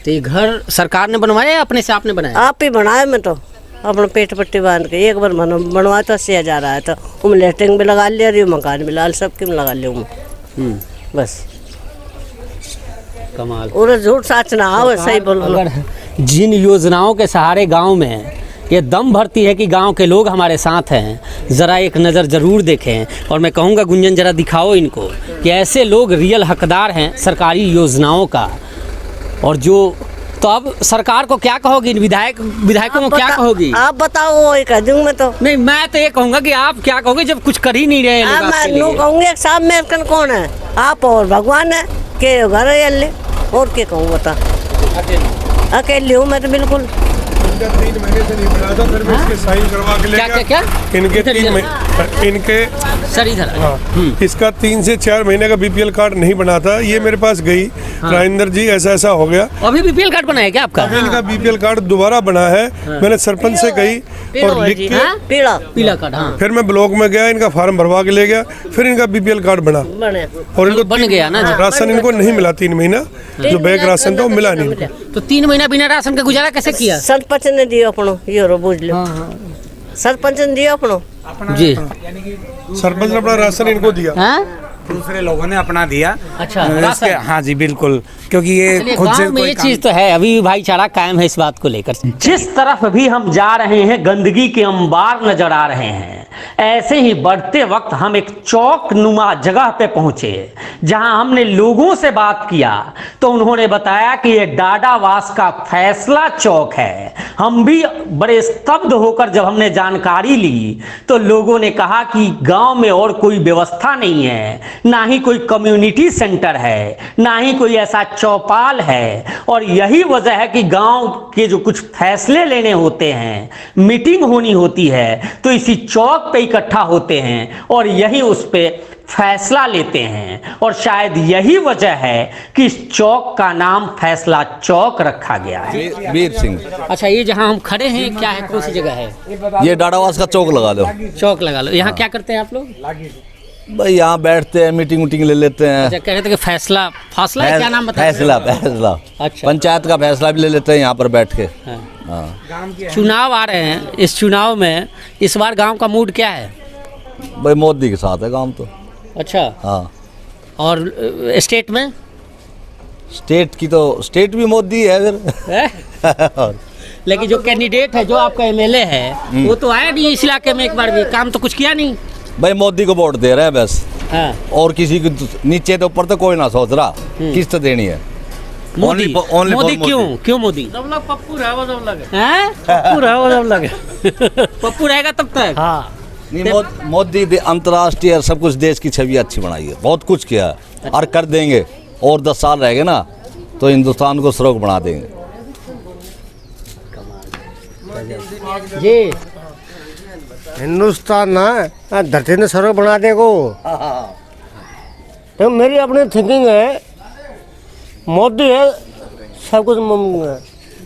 तो ये घर सरकार ने बनवाया या अपने से आपने बनाया? आप ही बनाया। मैं तो अपना पेट पट्टी बांध के एक बार बनवाया तो 80,000 आया था। वो लेटरिंग भी लगा लिया रही, मकान भी लाल सबके में लगा लिया बस। कमाल। और झूठ साच ना हो, सही बोलो। अगर जिन योजनाओं के सहारे गांव में ये दम भरती है कि गांव के लोग हमारे साथ हैं, ज़रा एक नज़र ज़रूर देखें। और मैं कहूँगा गुंजन ज़रा दिखाओ इनको कि ऐसे लोग रियल हकदार हैं सरकारी योजनाओं का। और जो तो अब सरकार को क्या कहोगी, विधायकों को क्या कहोगी? आप बताओ। वो कह दूँ मैं तो नहीं, मैं तो ये कहूँगा कि आप क्या कहोगे जब कुछ कर ही नहीं रहे हैं? मैं कहूँगी साहब मेरे कौन है, आप और भगवान है के घर है और क्या कहूँ बता। अकेली हूँ मैं तो बिल्कुल। 3 महीने से नहीं बना था, फिर मैं इसके साइन करवा के ले गया। क्या? इनके 3 महीने इनके सर इधर। हाँ इसका 3 से 4 महीने का बीपीएल कार्ड नहीं बना था। ये मेरे पास गई राजेंद्र जी ऐसा हो गया। अभी बीपीएल कार्ड बना है क्या आपका? इनका बीपीएल कार्ड दोबारा बना है। मैंने सरपंच से कही और लिख के पीला कार्ड। हाँ फिर मैं ब्लॉक में गया, इनका फार्म भरवा के ले गया, फिर इनका बीपीएल कार्ड बना और इनको बन गया ना। राशन इनको नहीं मिला 3 महीना, जो बैग राशन था वो मिला नहीं। तो 3 महीना बिना राशन का गुजारा कैसे किया? सरपंच ने दिया अपनो, ये रो बुझ लो। सरपंच ने दिया अपनो जी, सरपंच ने अपना राशन इनको दिया। दूसरे लोगों ने अपना दिया। अच्छा इसके, हाँ जी बिल्कुल, क्योंकि ये खुद से ये चीज तो है, अभी भाईचारा कायम है इस बात को लेकर। जिस तरफ भी हम जा रहे हैं गंदगी के अंबार नजर आ रहे हैं। ऐसे ही बढ़ते वक्त हम एक चौक नुमा जगह पे पहुंचे जहां हमने लोगों से बात किया तो उन्होंने बताया कि ये डाडावास का फैसला चौक है। हम भी बड़े स्तब्ध होकर जब हमने जानकारी ली तो लोगों ने कहा कि गांव में और कोई व्यवस्था नहीं है, ना ही कोई कम्युनिटी सेंटर है, ना ही कोई ऐसा चौपाल है। और यही वजह है कि गांव के जो कुछ फैसले लेने होते हैं, मीटिंग होनी होती है तो इसी चौक पे इकट्ठा होते हैं और यही उस पे फैसला लेते हैं। और शायद यही वजह है कि इस चौक का नाम फैसला चौक रखा गया है। वीर सिंह। अच्छा ये जहां हम खड़े हैं क्या है, कौन सी जगह है? ये डाडावास का चौक लगा लो। चौक लगा लो। यहाँ क्या करते हैं आप लोग? भाई यहाँ बैठते हैं, मीटिंग ले लेते हैं। अच्छा कह रहे थे कि फासला है, क्या नाम बताया? फैसला। अच्छा पंचायत का फैसला भी ले लेते हैं यहाँ पर बैठ के। चुनाव आ रहे हैं, इस चुनाव में इस बार गांव का मूड क्या है? भाई मोदी के साथ है काम तो। अच्छा हाँ। और स्टेट में? स्टेट भी मोदी है फिर। लेकिन जो कैंडिडेट है, जो आपका एमएलए है, वो तो आया नहीं इस इलाके में एक बार भी, काम तो कुछ किया नहीं। भाई मोदी को वोट दे रहे हैं बस। हाँ। और किसी को नीचे तो ऊपर तो कोई ना सोच रहा किस्त देनी है। मोदी क्यों मोदी? पप्पू रहा वो जब लगे पप्पू रहेगा तब तक। हाँ नहीं, मोदी अंतर्राष्ट्रीय सब कुछ देश की छवि अच्छी बनाई है, बहुत कुछ किया है और कर देंगे। और 10 साल रहेंगे ना तो हिंदुस्तान को सरोग बना देंगे। जी हिंदुस्तान ना धरती ने सरोग बना देगो। तो मेरी अपनी थिंकिंग है, मोदी है सब कुछ मुमकिन है।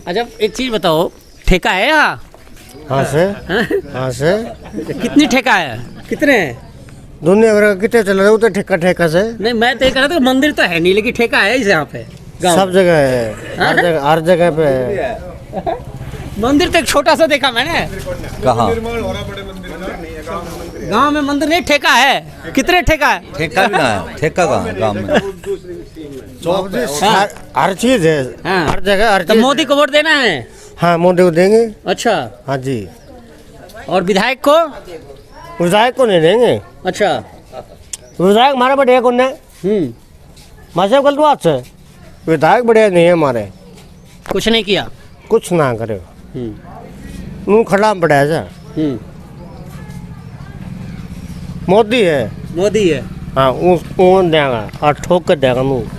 अच्छा एक चीज बताओ, ठेका है यहाँ? हाँ से कितनी ठेका है, कितने हैं? दुनिया भर का कितने चल रहे हो तो ठेका से। नहीं मैं तो ये कह रहा था मंदिर तो है नहीं लेकिन ठेका है इस यहाँ पे। सब जगह है, हर जगह पे है। मंदिर तो एक छोटा सा देखा मैंने। कहाँ? गांव में मंदिर नहीं, ठेका है। कितने ठेका है? ठेका भी ना है, ठेका कहाँ है गाँव में? हर चीज है, हर जगह हर चीज। मोदी को वोट देना है? हाँ मोदी को देंगे। अच्छा हाँ जी। और विधायक को? विधायक को नहीं देंगे। अच्छा विधायक हमारा बट एक माशा गलत बात है, विधायक बढ़िया नहीं है हमारे, कुछ नहीं किया, कुछ ना करे, मुँह खड़ा पड़ा है सर। मोदी है, मोदी है, हाँ उस देगा और ठोक कर देगा मुँह।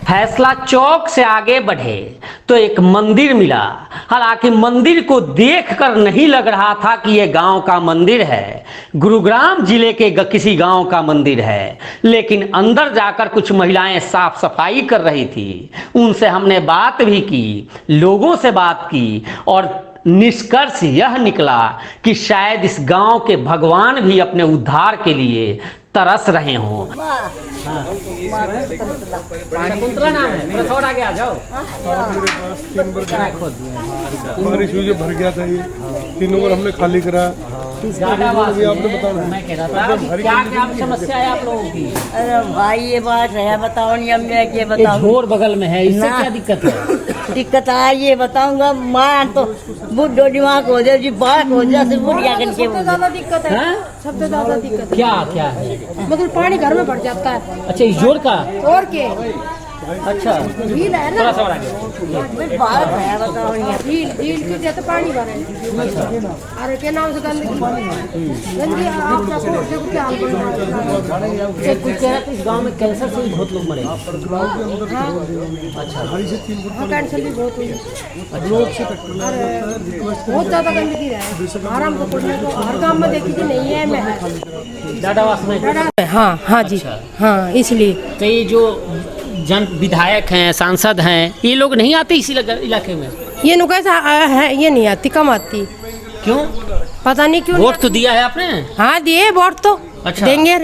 फैसला चौक से आगे बढ़े तो एक मंदिर मिला। हालांकि मंदिर को देखकर नहीं लग रहा था कि यह गांव का मंदिर है, गुरुग्राम जिले के किसी गांव का मंदिर है। लेकिन अंदर जाकर कुछ महिलाएं साफ सफाई कर रही थी, उनसे हमने बात भी की, लोगों से बात की और निष्कर्ष यह निकला कि शायद इस गांव के भगवान भी अपने उद्धार के लिए तरस रहे हों। शकुंतला नाम है, थोड़ा आगे आ जाओ। बारिश हुई जो भर गया था, ये 3 ओवर हमने खाली करा। आपने बताना, मैं कह रहा था क्या समस्या है आप लोगों की? अरे भाई ये बात है, बताओ नहीं, अब मैं क्या बताऊं। झोर बगल में है, इससे क्या दिक्कत है? दिक्कत है ये बताऊंगा, मां तो बुढ़ो दिमाग हो जाए जी, बात हो जाए सिर्फ बुढ़िया करके। सबसे ज्यादा दिक्कत है, सबसे ज्यादा दिक्कत क्या क्या है? मतलब पानी घर में भर जाता है। अच्छा, इस जोर का? और के अच्छा, झील है ना, थोड़ा सा और आगे। बात है बताओ नहीं, झील की जैसे पानी भरे, अरे के नाम से गंदगी आपका क्या हाल बन रहा है? कुछ कह रहा था इस गांव में कैंसर से भी बहुत लोग मरे। अच्छा, कैंसर भी बहुत हुई, बहुत ज्यादा गंदगी है। आराम को पड़ने को हर गांव में देखी कि नहीं है, मैं डाडावास में। हाँ हाँ जी, हाँ इसलिए तो ये जो जन विधायक हैं, सांसद हैं, ये लोग नहीं आते इसी इलाके में? ये नु कैसा है, ये नहीं आती, कम आती। क्यों पता नहीं क्यों। वोट तो दिया है आपने? हाँ दिए वोट तो। अच्छा, देंगे,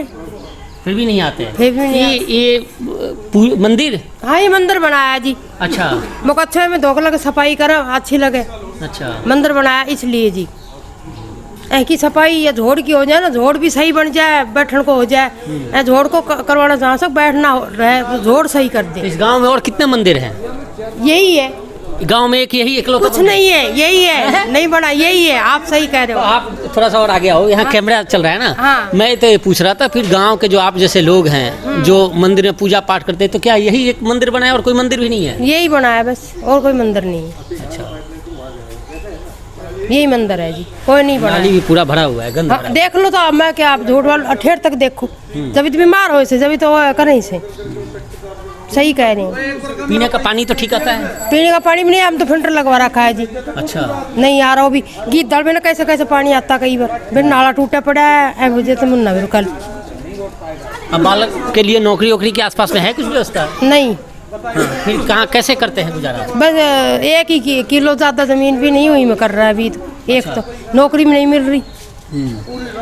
फिर भी नहीं आते? फिर भी नहीं ये मंदिर? हाँ ये मंदिर बनाया जी। अच्छा, मुझे अच्छे में धोखा लगे, सफाई करा अच्छी लगे। अच्छा, मंदिर बनाया इसलिए जी, की सफाई या झोड़ की हो जाए ना, झोड़ भी सही बन जाए, बैठने को हो जाए, झोड़ को करवाना जहाँ तक बैठना रहे तो झोड़ सही कर दे। इस गांव में और कितने मंदिर हैं? यही है गांव में, यही एक लोग? कुछ नहीं है, यही है, नहीं बना, यही है। आप सही कह रहे हो। आप थोड़ा सा और आगे आओ, यहाँ कैमरा चल रहा है ना। हाँ। मैं तो ये पूछ रहा था, फिर गांव के जो आप जैसे लोग हैं जो मंदिर में पूजा पाठ करते हैं, तो क्या यही एक मंदिर बनाया और कोई मंदिर भी नहीं है? यही बनाया बस, और कोई मंदिर नहीं है। अच्छा, यही मंदिर है जी, कोई नहीं बना। नाली भी पूरा भरा हुआ है, गंदा। हाँ, देख लो तो अब मैं क्या, आप झूठ वाल ठेर तक देखो, जब तो बीमार हो से, जब तो करें से। सही कह रहे हैं। पीने का पानी तो ठीक आता है? पीने का पानी भी नहीं, हम तो फिल्टर लगवा रखा है जी। अच्छा, नहीं आ रहा हो भी, गीत दल में ना कैसे कैसे पानी आता, कई बार फिर नाला टूटा पड़ा है वजह से मुन्ना भी कल। अब बालक के लिए नौकरी वोकरी के आसपास में है कुछ व्यवस्था? नहीं। हाँ, फिर कहाँ कैसे करते हैं गुजारा? बस एक ही किलो ज्यादा जमीन भी नहीं हुई में कर रहा है अभी तो। एक तो नौकरी में नहीं मिल रही,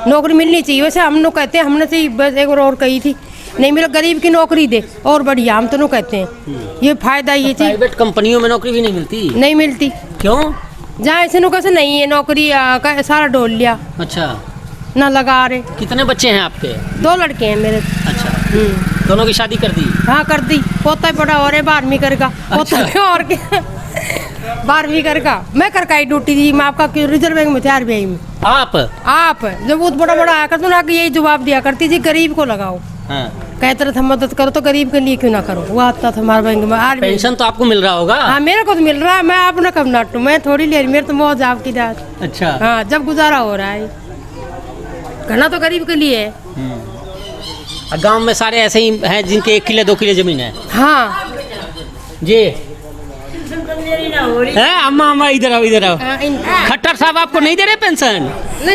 नौकरी मिलनी चाहिए। वैसे हम लोग कहते हैं, हमने से बस एक और कही थी, नहीं मिला गरीब की नौकरी दे और बढ़िया, हम तो कहते हैं ये फायदा ये चीज। प्राइवेट कंपनियों में नौकरी भी नहीं मिलती? नहीं मिलती। क्यों? जहाँ ऐसे नो कैसे नहीं है नौकरी, सारा डोल लिया। अच्छा, ना लगा रहे। कितने बच्चे हैं आपके? 2 लड़के हैं मेरे। अच्छा, दोनों की शादी कर दी? हाँ कर दी, पोता ही बड़ा और है 12वीं करेगा। पोता और क्या 12वीं करेगा। मैं करका ही ड्यूटी दी, मैं आपका रिजर्व बैंक में 4 में। आप जब बहुत बड़ा बड़ा आया करते ना, यही जवाब दिया करती थी, गरीब को लगाओ। हाँ। कहते थे मदद करो तो गरीब के लिए क्यों ना करो। वो आता था हमारे बैंक में। आज पेंशन तो आपको मिल रहा होगा? हाँ मेरे को तो मिल रहा है, मैं अपना कब नाटू, मैं थोड़ी ले रही, मेरे तो मौज आपकी जात। अच्छा, हाँ जब गुजारा हो रहा है, घना तो गरीब के लिए है। गांव में सारे ऐसे ही हैं जिनके 1 किलो 2 किलो जमीन है? हाँ जी है। अम्मा अम्मा इधर आओ, इधर आओ। खट्टर साहब आपको नहीं दे रहे पेंशन?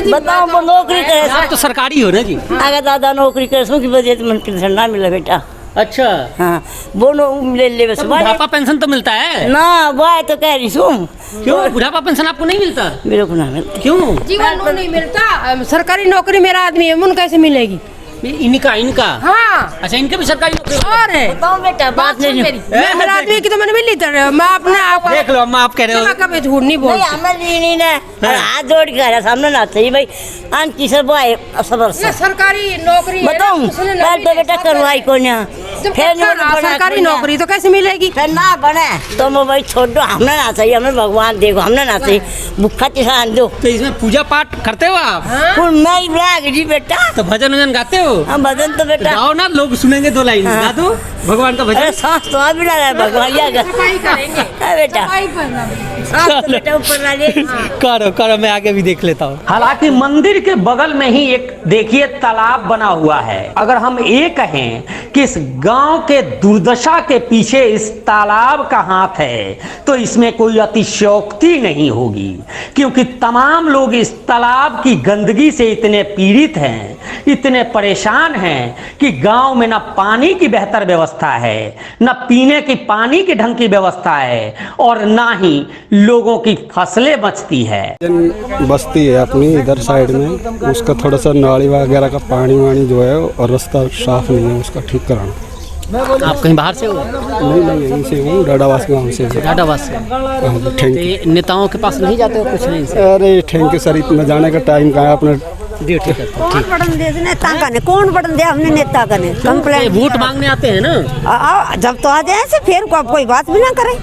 बताओ वो नौकरी करे, आप तो सरकारी हो ना जी। अगर दादा नौकरी करे सो की वजह से मन पेंशन ना मिला बेटा। अच्छा, हाँ वो ले बस। बुढ़ापा पेंशन तो मिलता है ना, वो तो कह रही हूँ। क्यों बुढ़ापा पेंशन आपको नहीं मिलता? मेरे को ना मिलता। क्यों? जीवन नहीं मिलता। सरकारी नौकरी मेरा आदमी है, मुन कैसे मिलेगी? इनका? हाँ। अच्छा, इनके भी सरकारी नौकरी और है। बताओ बेटा, बात नहीं मेरी, मेरा आदमी की तो मैंने मिली था। मैं अपने आप देख लो अम्मा, आप कह रहे हो। मैं कभी झूठ नहीं बोलती। नहीं ना, हाथ जोड़ के कह रहा सामने ना चाहिए भाई। आन की सब आए सबर से सरकारी नौकरी बताऊं, बेटा करवाई को ना सरकारी नौकरी तो कैसे मिलेगी? फिर ना बने तो मैं भाई छोड़ दो, हमने ना चाहिए, हमें भगवान देखो, हमने ना चाहिए भूखा किसान दो। तो इसमें पूजा पाठ करते हो आप? नहीं ब्लैक जी बेटा। तो भजन वजन गाते हो? हम भजन तो बेटा गाओ ना, लोग सुनेंगे 2 लाइन गा दो भगवान का भजन। सांस तो आप भी लगा है भगवान बेटा, बेटा ऊपर वाले करो करो, मैं आगे भी देख लेता हूँ। हालांकि मंदिर के बगल में ही एक देखिए तालाब बना हुआ है। अगर हम ये कहें कि इस गांव के दुर्दशा के पीछे इस तालाब का हाथ है, तो इसमें कोई अतिशयोक्ति नहीं होगी, क्योंकि तमाम लोग इस तालाब की गंदगी से इतने पीड़ित हैं, इतने परेशान हैं कि गांव में न पानी की बेहतर व्यवस्था है, न पीने की पानी की ढंग की व्यवस्था है, और ना ही लोगों की फसलें बचती है। बस्ती है अपनी इधर साइड में, उसका थोड़ा सा नाली वगैरह का पानी वानी जो है और रास्ता साफ नहीं है, उसका ठीक कराना। आप कहीं बाहर से हो? नहीं यहीं से हूँ, डाडावास गाँव से। डाडावास से? Thank you. नेताओं के पास नहीं जाते हो कुछ नहीं? अरे थैंक यू सर, इतना जाने का टाइम कहाँ है अपना। ड्यूटी करते हो, ठीक। नेता का ने कौन बटन दिया हमने, नेता का ने कंप्लेंट वोट मांगने आते हैं ना। जब तो आ जाए से फिर को कोई बात भी ना करे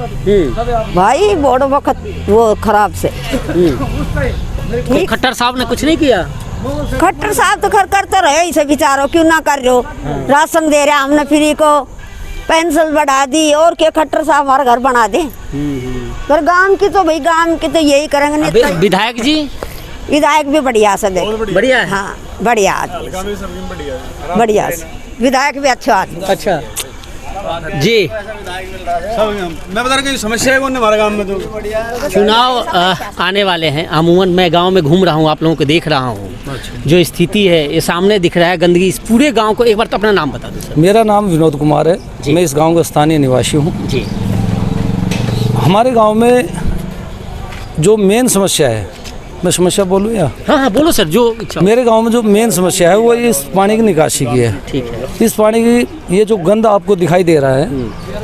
भाई, बोर्ड वक्त वो खराब से। तो खट्टर साहब ने कुछ नहीं किया? खट्टर साहब तो करते रहे, इसे विचारो क्यों ना कर रहे हो? राशन दे रहे हमने फ्री को, पेंशन बढ़ा दी, और क्या खट्टर साहब हमारा घर बना दे। पर गांव की तो भाई गांव की तो यही करेंगे। विधायक जी? विधायक भी बढ़िया से दे, बढ़िया है। हाँ बढ़िया आदमी, बढ़िया से विधायक भी अच्छा आदमी। अच्छा जी, मैं बता रहा हूँ समस्या है हमारे गांव में। तो चुनाव आने वाले हैं, अमूमन मैं गांव में घूम रहा हूं, आप लोगों को देख रहा हूं। जो स्थिति है ये सामने दिख रहा है, गंदगी इस पूरे गांव को। एक बार तो अपना नाम बता दो सर। मेरा नाम विनोद कुमार है, मैं इस गांव का स्थानीय निवासी हूं जी। हमारे गांव में जो मेन समस्या है, मैं समस्या बोलूँ या? हाँ बोलो सर, जो इच्छा। मेरे गांव में जो मेन समस्या है वो इस पानी की निकासी की है। ठीक है। इस पानी की ये जो गंद आपको दिखाई दे रहा है,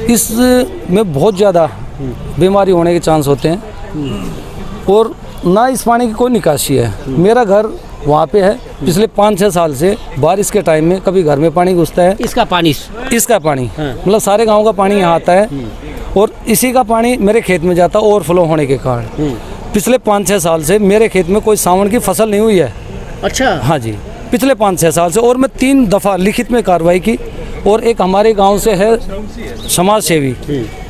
इसमें बहुत ज़्यादा बीमारी होने के चांस होते हैं, और ना इस पानी की कोई निकासी है। मेरा घर वहाँ पे है, पिछले 5-6 साल से बारिश के टाइम में कभी घर में पानी घुसता है। इसका पानी मतलब सारे गाँव का पानी यहाँ आता है, और इसी का पानी मेरे खेत में जाता है ओवरफ्लो होने के कारण। पिछले 5-6 साल से मेरे खेत में कोई सावन की फसल नहीं हुई है। अच्छा। हाँ जी, पिछले 5-6 साल से। और मैं 3 दफ़ा लिखित में कार्रवाई की, और एक हमारे गांव से है समाज सेवी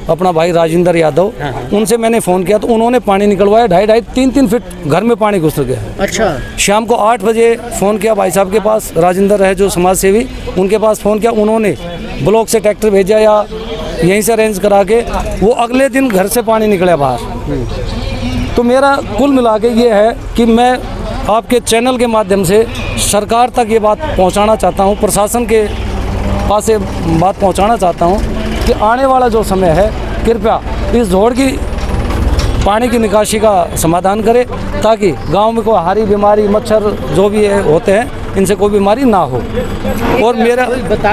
अपना भाई राजेंद्र यादव, उनसे मैंने फ़ोन किया तो उन्होंने पानी निकलवाया, 2.5-3 फीट घर में पानी घुस गया। अच्छा। शाम को 8 बजे फ़ोन किया भाई साहब के पास, राजेंद्र है जो समाज सेवी, उनके पास फ़ोन किया, उन्होंने ब्लॉक से ट्रैक्टर भेजा या यहीं से अरेंज करा के वो अगले दिन घर से पानी निकला बाहर। तो मेरा कुल मिला के ये है कि मैं आपके चैनल के माध्यम से सरकार तक ये बात पहुंचाना चाहता हूं, प्रशासन के पास ये बात पहुंचाना चाहता हूं कि आने वाला जो समय है, कृपया इस जोड़ की पानी की निकासी का समाधान करें, ताकि गांव में कोई हारी बीमारी, मच्छर जो भी है होते हैं, इनसे कोई बीमारी ना हो। और मेरा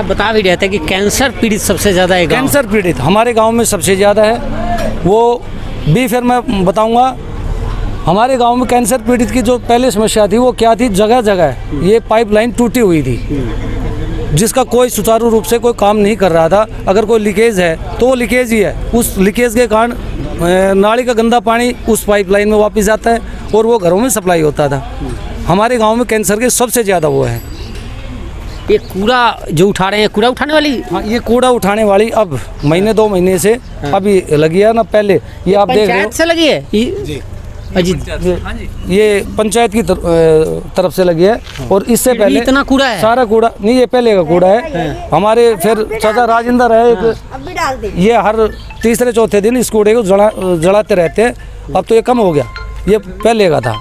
बता भी रहता है कि कैंसर पीड़ित सबसे ज़्यादा है। कैंसर पीड़ित हमारे गाँव में सबसे ज़्यादा है। वो भी फिर मैं बताऊँगा। हमारे गांव में कैंसर पीड़ित की जो पहले समस्या थी वो क्या थी, जगह जगह ये पाइपलाइन टूटी हुई थी, जिसका कोई सुचारू रूप से कोई काम नहीं कर रहा था। अगर कोई लीकेज है तो वो लीकेज ही है, उस लीकेज के कारण नाली का गंदा पानी उस पाइपलाइन में वापस जाता है और वो घरों में सप्लाई होता था। हमारे गांव में कैंसर के सबसे ज़्यादा वो है। ये कूड़ा जो उठा रहे हैं, कूड़ा उठाने वाली? हाँ, ये कूड़ा उठाने वाली अब 1-2 महीने से अभी लगी है ना, पहले ये आप देख रहे हो से लगी है जी। ये पंचायत की तरफ से लगी है, और इससे पहले इतना कूड़ा है? सारा कूड़ा नहीं, ये पहले का कूड़ा है। हमारे फिर चाचा राजेंद्र है एक, ये हर तीसरे-चौथे दिन इस कूड़े को जलाते रहते हैं। अब तो ये कम हो गया, ये पहले का था।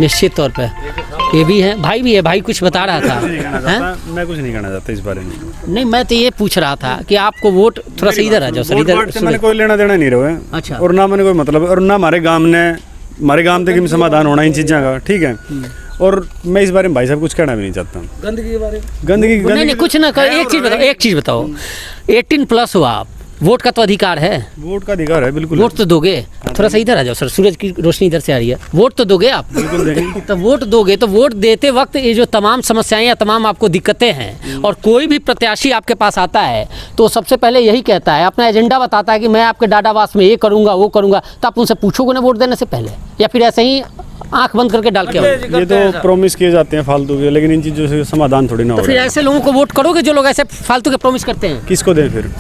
निश्चित तौर पे ये भी है, भाई भी है। भाई कुछ बता रहा था। मैं कुछ नहीं कहना चाहता इस बारे में। नहीं, मैं तो ये पूछ रहा था कि आपको वोट थोड़ा सा इधर आ जाओ सर, इधर। मैंने कोई लेना देना नहीं रहा है। अच्छा। और ना मैंने कोई मतलब, और ना हमारे गांव तक समाधान होना इन चीज़ों का, ठीक है। और मैं इस बारे में भाई साहब कुछ कहना भी नहीं चाहता। गंदगी के बारे में नहीं कुछ ना, एक चीज़ बताओ। 18+ हो आप, वोट का तो अधिकार है, वोट का अधिकार है बिल्कुल। वोट तो दोगे। थोड़ा सा इधर आ जाओ सर, सूरज की रोशनी इधर से आ रही है। वोट तो दोगे आप, बिल्कुल देंगे। तो वोट दोगे तो वोट देते वक्त ये जो तमाम समस्याएं या तमाम आपको दिक्कतें हैं, और कोई भी प्रत्याशी आपके पास आता है तो सबसे पहले यही कहता है, अपना एजेंडा बताता है कि मैं आपके डाडावास में ये करूँगा वो करूँगा, तो आप उनसे पूछोगे ना वोट देने से पहले, या फिर ऐसे ही आंख बंद करके डाल के आओ? ये तो प्रॉमिस किए जाते हैं फालतू के, लेकिन इन चीज़ों से समाधान थोड़ी ना तो हो फिर ऐसे लोगों को वोट करोगे जो लोग ऐसे फालतू के प्रॉमिस करते हैं? किसको दें फिर?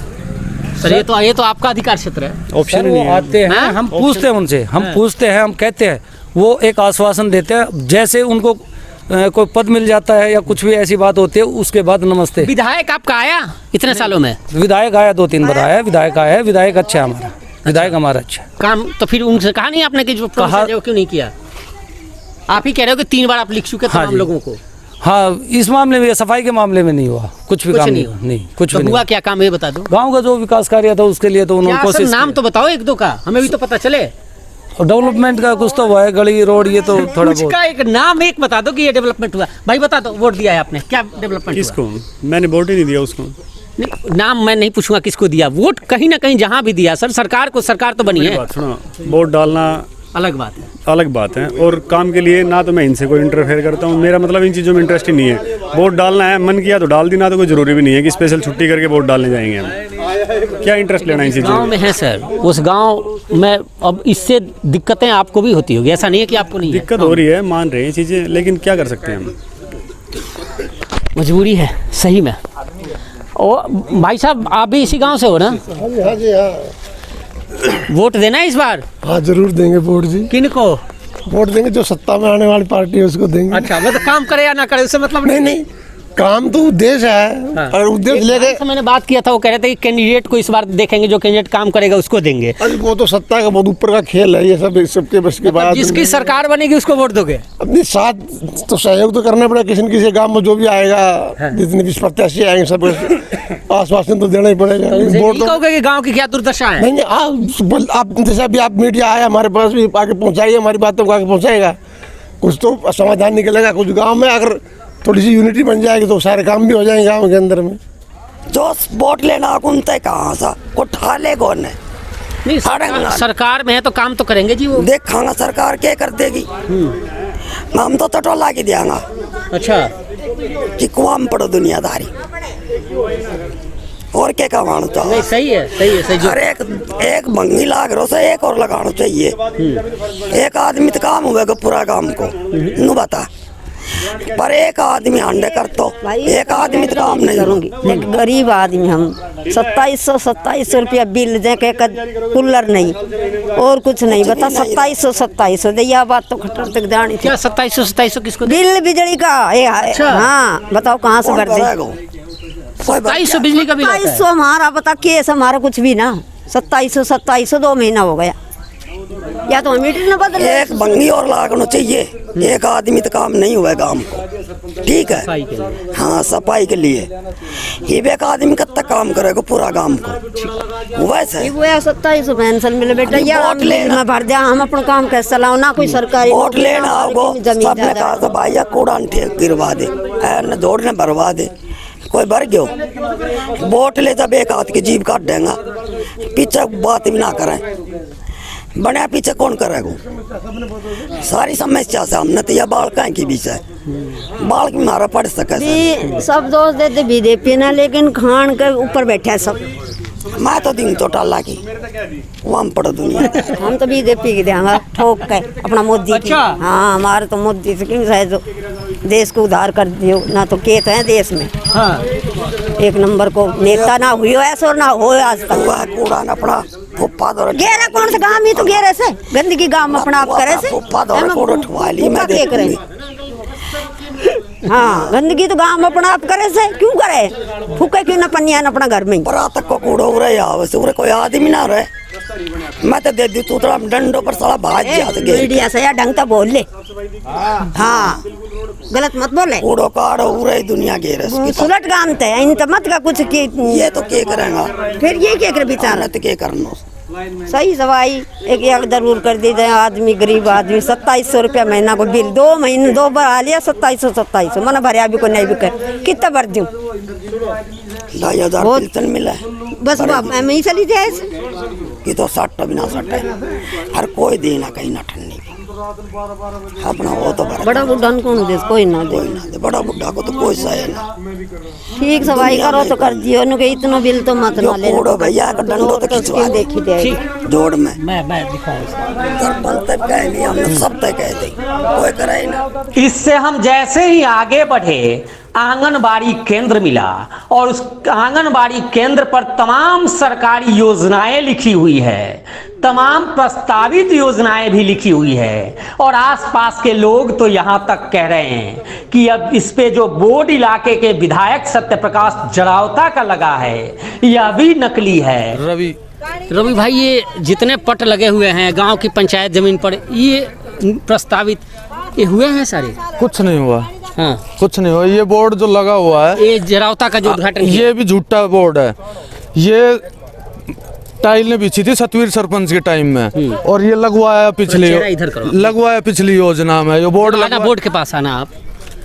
सर ये तो आपका अधिकार क्षेत्र है। ऑप्शन नहीं है। आते हैं, हम पूछते हैं उनसे, हम पूछते हैं, हम कहते हैं, वो एक आश्वासन देते हैं, जैसे उनको कोई पद मिल जाता है या कुछ भी ऐसी बात होती है उसके बाद नमस्ते। विधायक आपका आया इतने सालों में? विधायक आया 2-3 बार आया, विधायक आया है, विधायक अच्छा है हमारा, विधायक हमारा अच्छा काम। तो फिर उनसे कहा नहीं आपने कि जो कहा क्यों नहीं किया? आप ही कह रहे हो कि 3 बार आप लिख चुके तमाम लोगों को। हाँ, इस मामले में, सफाई के मामले में नहीं हुआ कुछ भी काम नहीं कुछ भी हुआ। क्या काम है बता दो? गांव का जो विकास कार्य था उसके लिए तो उन्होंने कोशिश। नाम तो बताओ 1-2 का, हमें भी तो पता चले। डेवलपमेंट का कुछ तो हुआ है, गली रोड ये तो थोड़ा बहुत। एक नाम एक बता दो कि ये डेवलपमेंट हुआ। भाई बता दो, वोट दिया है आपने, क्या डेवलपमेंट? किसको? मैंने वोट ही नहीं दिया उसको। नाम मैं नहीं पूछूंगा किसको दिया वोट, कहीं ना कहीं जहाँ भी दिया सर, सरकार तो बनी है। सुनो, वोट डालना अलग बात है, अलग बात है, और काम के लिए ना तो मैं इनसे कोई इंटरफेयर करता हूँ, मेरा मतलब इन चीज़ों में इंटरेस्ट ही नहीं है। वोट डालना है, मन किया तो डाल दी, ना तो कोई ज़रूरी भी नहीं है कि स्पेशल छुट्टी करके वोट डालने जाएंगे हम। क्या इंटरेस्ट लेना इन चीज़ों गाँव में है सर, उस गाँव में अब इससे दिक्कतें आपको भी होती होगी, ऐसा नहीं है कि आपको नहीं दिक्कत हो रही है, मान रहे हैं चीज़ें, लेकिन क्या कर सकते हैं हम, मजबूरी है सही में। और भाई साहब आप भी इसी गांव से हो ना? हाँ जी हाँ। वोट देना है इस बार? हाँ जरूर देंगे वोट जी। किनको वोट देंगे? जो सत्ता में आने वाली पार्टी है उसको देंगे। अच्छा, मतलब काम करे या ना करे उससे मतलब नहीं, काम तो उद्देश्य है। हाँ। और उद्देश्य लेके मैंने बात किया था, वो कह रहे थे कि कैंडिडेट को इस बार देखेंगे, जो कैंडिडेट काम करेगा उसको देंगे। अरे वो तो सत्ता का बहुत ऊपर का खेल है, ये सब सबके बस की बात। जिसकी सरकार बनेगी उसको वोट दोगे? अपनी साथ तो सहयोग तो करना पड़ेगा, किसी न किसी गाँव में जो भी आएगा, जितने भी प्रत्याशी आएंगे सब आश्वासन तो देना ही पड़ेगा। वोट तो कहोगे कि गाँव की क्या दुर्दशा है? नहीं, आप जैसा भी आप मीडिया आया हमारे पास भी आगे पहुँचाइए, हमारी बातों को आगे पहुँचाएगा, कुछ तो समाधान निकलेगा। कुछ गाँव में अगर थोड़ी सी यूनिटी बन जाएगी तो सारे काम भी हो जाएंगे गाँव के अंदर में। जो वोट लेना घूमते कहाँ सा को ठाले कौन है? नहीं, सरकार में है तो काम तो करेंगे जी वो। देखांगा सरकार क्या कर देगी, हम तो टटोला के देंगा। अच्छा, कि कुआम पड़ो दुनियादारी और क्या कमाना चाहो? नहीं सही है, सही है, सही। अरे एक भंगी लाग रहा से एक और लगाना चाहिए। एक आदमी तो काम हुआ पूरा काम को नू बता, पर एक आदमी अंडे कर तो एक आदमी तो काम नहीं करूँगी। एक गरीब आदमी हम 2700 रुपया बिल दे के कूलर नहीं और कुछ नहीं, बता 2700 दिया बात तो खट्टर तक जानी। क्या 2700 किसको? बिल बिजली का। हाँ बताओ कहाँ से भर दे? 2700 बिजली का बिल? 2700 हमारा बता केस हमारा कुछ भी ना। 2700 2 महीना हो गया, या तो मीटर न बदले। एक बंगी और लागना चाहिए, एक आदमी तो काम नहीं हुआ काम को, ठीक है? हाँ सफाई के लिए ये एक आदमी कब तक काम करेगा पूरा काम को? वैसे वो 2700 पेंशन मिले बेटा, या वोट लेना भर दिया, हम अपना काम कैसे चलाओ ना? कोई सरकारी वोट लेना आओ, सबने कहा था भाई कूड़ा गिरवा दे, न दौड़ने भरवा दे, कोई भर गयो वोट ले, जब एक हाथ की जीभ काट देगा, पीछे बात भी ना करें, बने पीछे कौन करेगा? सारी समस्या से हमने तो यह बालका की विषय बाल की मारा पड़ सके। सब दोस्त देते बीजेपी ना, लेकिन खान के ऊपर बैठे है सब। मैं तो दिन तो टाला की वहाँ पड़ो दुनिया। हम तो बीजेपी की देंगे ठोक के अपना मोदी। अच्छा हाँ, हमारे तो मोदी से क्यों है, जो देश को उधार कर दियो ना, तो केत है देश में। हाँ, एक नंबर को नेता ना हुई ऐसा और ना हो आज तक। कूड़ा अपना गेरे कौन से गाँव में तो गेरे से गंदगी गाँव अपना आप करे से। हाँ, गंदगी तो गाँव में अपना आप करे से क्यों करे? फूके क्यों ना पनिया अपना घर में? तक को कूड़ा उरे उरे कोई आदमी ना रहे, मैं तो दे दी तू तो डंडों पर साला भाज जा। मीडिया से या ढंग तो बोल ले। हाँ गलत मत बोले। कूड़ो काड़ो उरे दुनिया घेरे सुलट गामते हैं इन तो मत का कुछ की। ये तो क्या करेगा फिर? ये क्या करे बेचारा? तो क्या करना सही सवाई एक जरूर कर दी जाए। आदमी गरीब आदमी 2700 रुपया महीना को बिल 2 महीने 2 बार आ लिया। 2700 मैंने भरिया भी को नहीं भी कर कितना भर दूँ? 2000 पेंशन मिला है। बस मैं ही चली जाए कि तो सट भी ना सट हर कोई दी ना कहीं ना ठंडी अपना वो तो बड़ा बुढ़ा कौन दे कोई ना दे बड़ा बुढ़ा को तो कोई सही ना ठीक सफाई करो तो कर दियो न के इतना बिल तो मत ना ले कोड़ो भैया का डंडो तो खिंचवा देखी दे जोड़ में मैं दिखाऊं सरपंच तक कह नहीं हमने सब तक कह दी कोई कराई ना। इससे हम जैसे ही आगे बढ़े आंगनबाड़ी केंद्र मिला और उस आंगनबाड़ी केंद्र पर तमाम सरकारी योजनाएं लिखी हुई है, तमाम प्रस्तावित योजनाएं भी लिखी हुई है और आसपास के लोग तो यहां तक कह रहे हैं कि अब इस पे जो बोर्ड इलाके के विधायक सत्यप्रकाश जरावता का लगा है यह भी नकली है। रवि भाई, ये जितने पट लगे हुए हैं गांव की पंचायत जमीन पर, ये प्रस्तावित ये हुए हैं सारे? कुछ नहीं हुआ। हाँ, कुछ नहीं हुआ। ये बोर्ड जो लगा हुआ है, ये जरावता का जो उद्घाटन, ये भी झूठा बोर्ड है। ये टाइल ने बिछी थी सतवीर सरपंच के टाइम में और ये लगवाया पिछली योजना में। ये बोर्ड बोर्ड के पास आना आप,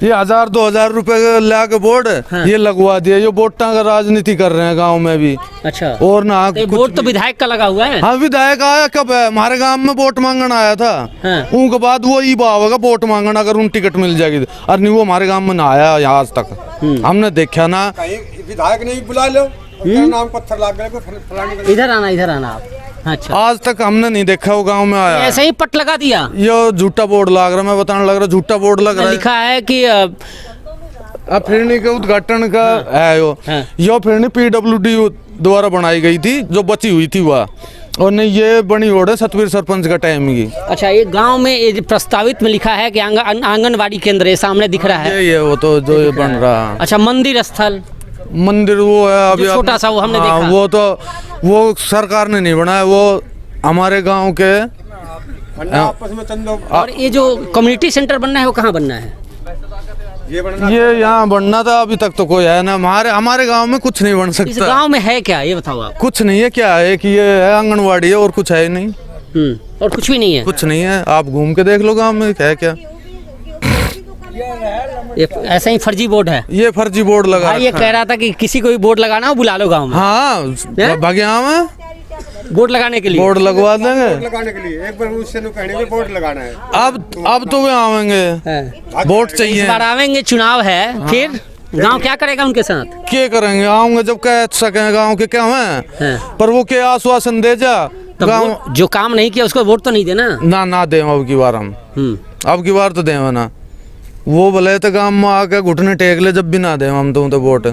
ये 1000-2000 रुपए ला के बोर्ड ये लगवा दिया। ये वोटा का राजनीति कर रहे हैं गांव में भी। अच्छा, और ना वोट तो विधायक का लगा हुआ है। हाँ, विधायक आया कब है? हमारे गांव में वोट मांगने आया था। उनके बाद वो ई बावगा वोट मांगना, अगर उन टिकट मिल जाएगी। और नहीं, वो हमारे गांव में ना आया यहाँ आज तक, हमने देखा ना। विधायक ने बुला लो, नाम पत्थर लाग गए। इधर आना आप। अच्छा, आज तक हमने नहीं देखा वो गांव में आया। ऐसे ही पट लगा दिया। ये झूठा बोर्ड लग रहा, मैं बताने लग रहा, झूठा बोर्ड लग रहा है। लिखा है कि फिरनी के उद्घाटन का है यो फिरनी PWD द्वारा बनाई गई थी, जो बची हुई थी वह, और नहीं ये बनी ओढ़ है सतवीर सरपंच का टाइम की। अच्छा, ये गांव में ये प्रस्तावित में लिखा है कि आंगनबाड़ी केंद्र सामने दिख रहा है। ये वो तो जो ये बन रहा है। अच्छा, मंदिर स्थल, मंदिर वो है अभी छोटा सा, वो हमने देखा। वो तो वो सरकार ने नहीं बनाया, वो हमारे गांव के आपस में चंदो। और ये जो कम्युनिटी सेंटर बनना है वो कहाँ बनना है? ये यहाँ बनना था, अभी तक तो कोई है ना। हमारे गांव में कुछ नहीं बन सकता। इस गांव में है क्या, ये बताओ आप? कुछ नहीं है। क्या है कि ये है आंगनवाड़ी है और कुछ है ही नहीं। और कुछ भी नहीं है? कुछ नहीं है, आप घूम के देख लो गांव में है क्या। ये ऐसा ही फर्जी बोर्ड है। ये फर्जी बोर्ड लगा। ये कह रहा था कि किसी को भी बोर्ड लगाना हो बुला लो गांव में। हाँ, भाग्या में बोर्ड लगाने के लिए बोर्ड लगवा देंगे। लगाने के लिए एक बार उससे कहने बोर्ड लगाना है। अब तो वे आवेंगे, वोट चाहिए। इस बार आवेंगे, चुनाव है। फिर गांव क्या करेगा उनके साथ? क्या करेंगे? आऊंगे जब कह सके गांव के क्या है, पर वो क्या आश्वासन दे जा। गांव जो काम नहीं किया उसको वोट तो नहीं देना ना दे। अब की बार हम अब की बार तो दे ना। वो बोले तो गांव में आके घुटने टेक ले, जब भी ना दे हम तो वोट।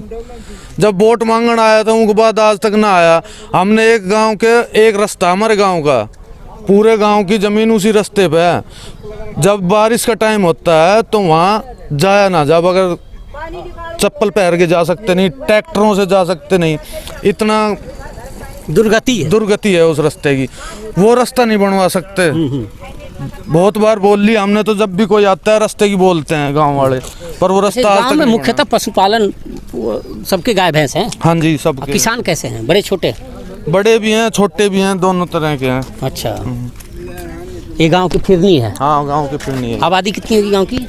जब वोट मांगने आया था उनके बाद आज तक ना आया। हमने एक गांव के एक रास्ता, हमारे गांव का पूरे गांव की जमीन उसी रास्ते पे है। जब बारिश का टाइम होता है तो वहाँ जाया ना जब, अगर चप्पल पहन के जा सकते नहीं, ट्रैक्टरों से जा सकते नहीं, इतना दुर्गति है उस रास्ते की। वो रास्ता नहीं बनवा सकते। बहुत बार बोल लिया हमने, तो जब भी कोई आता है रास्ते की बोलते हैं गांव वाले, पर वो रास्ता गांव में मुख्यतः पशुपालन सबके गाय भैंस हैं। हाँ जी, सब। किसान कैसे हैं? बड़े छोटे? बड़े भी हैं, छोटे भी हैं, दोनों तरह के हैं। अच्छा, ये गांव की फिरनी है? हाँ, गांव की फिरनी है। आबादी कितनी होगी गांव की?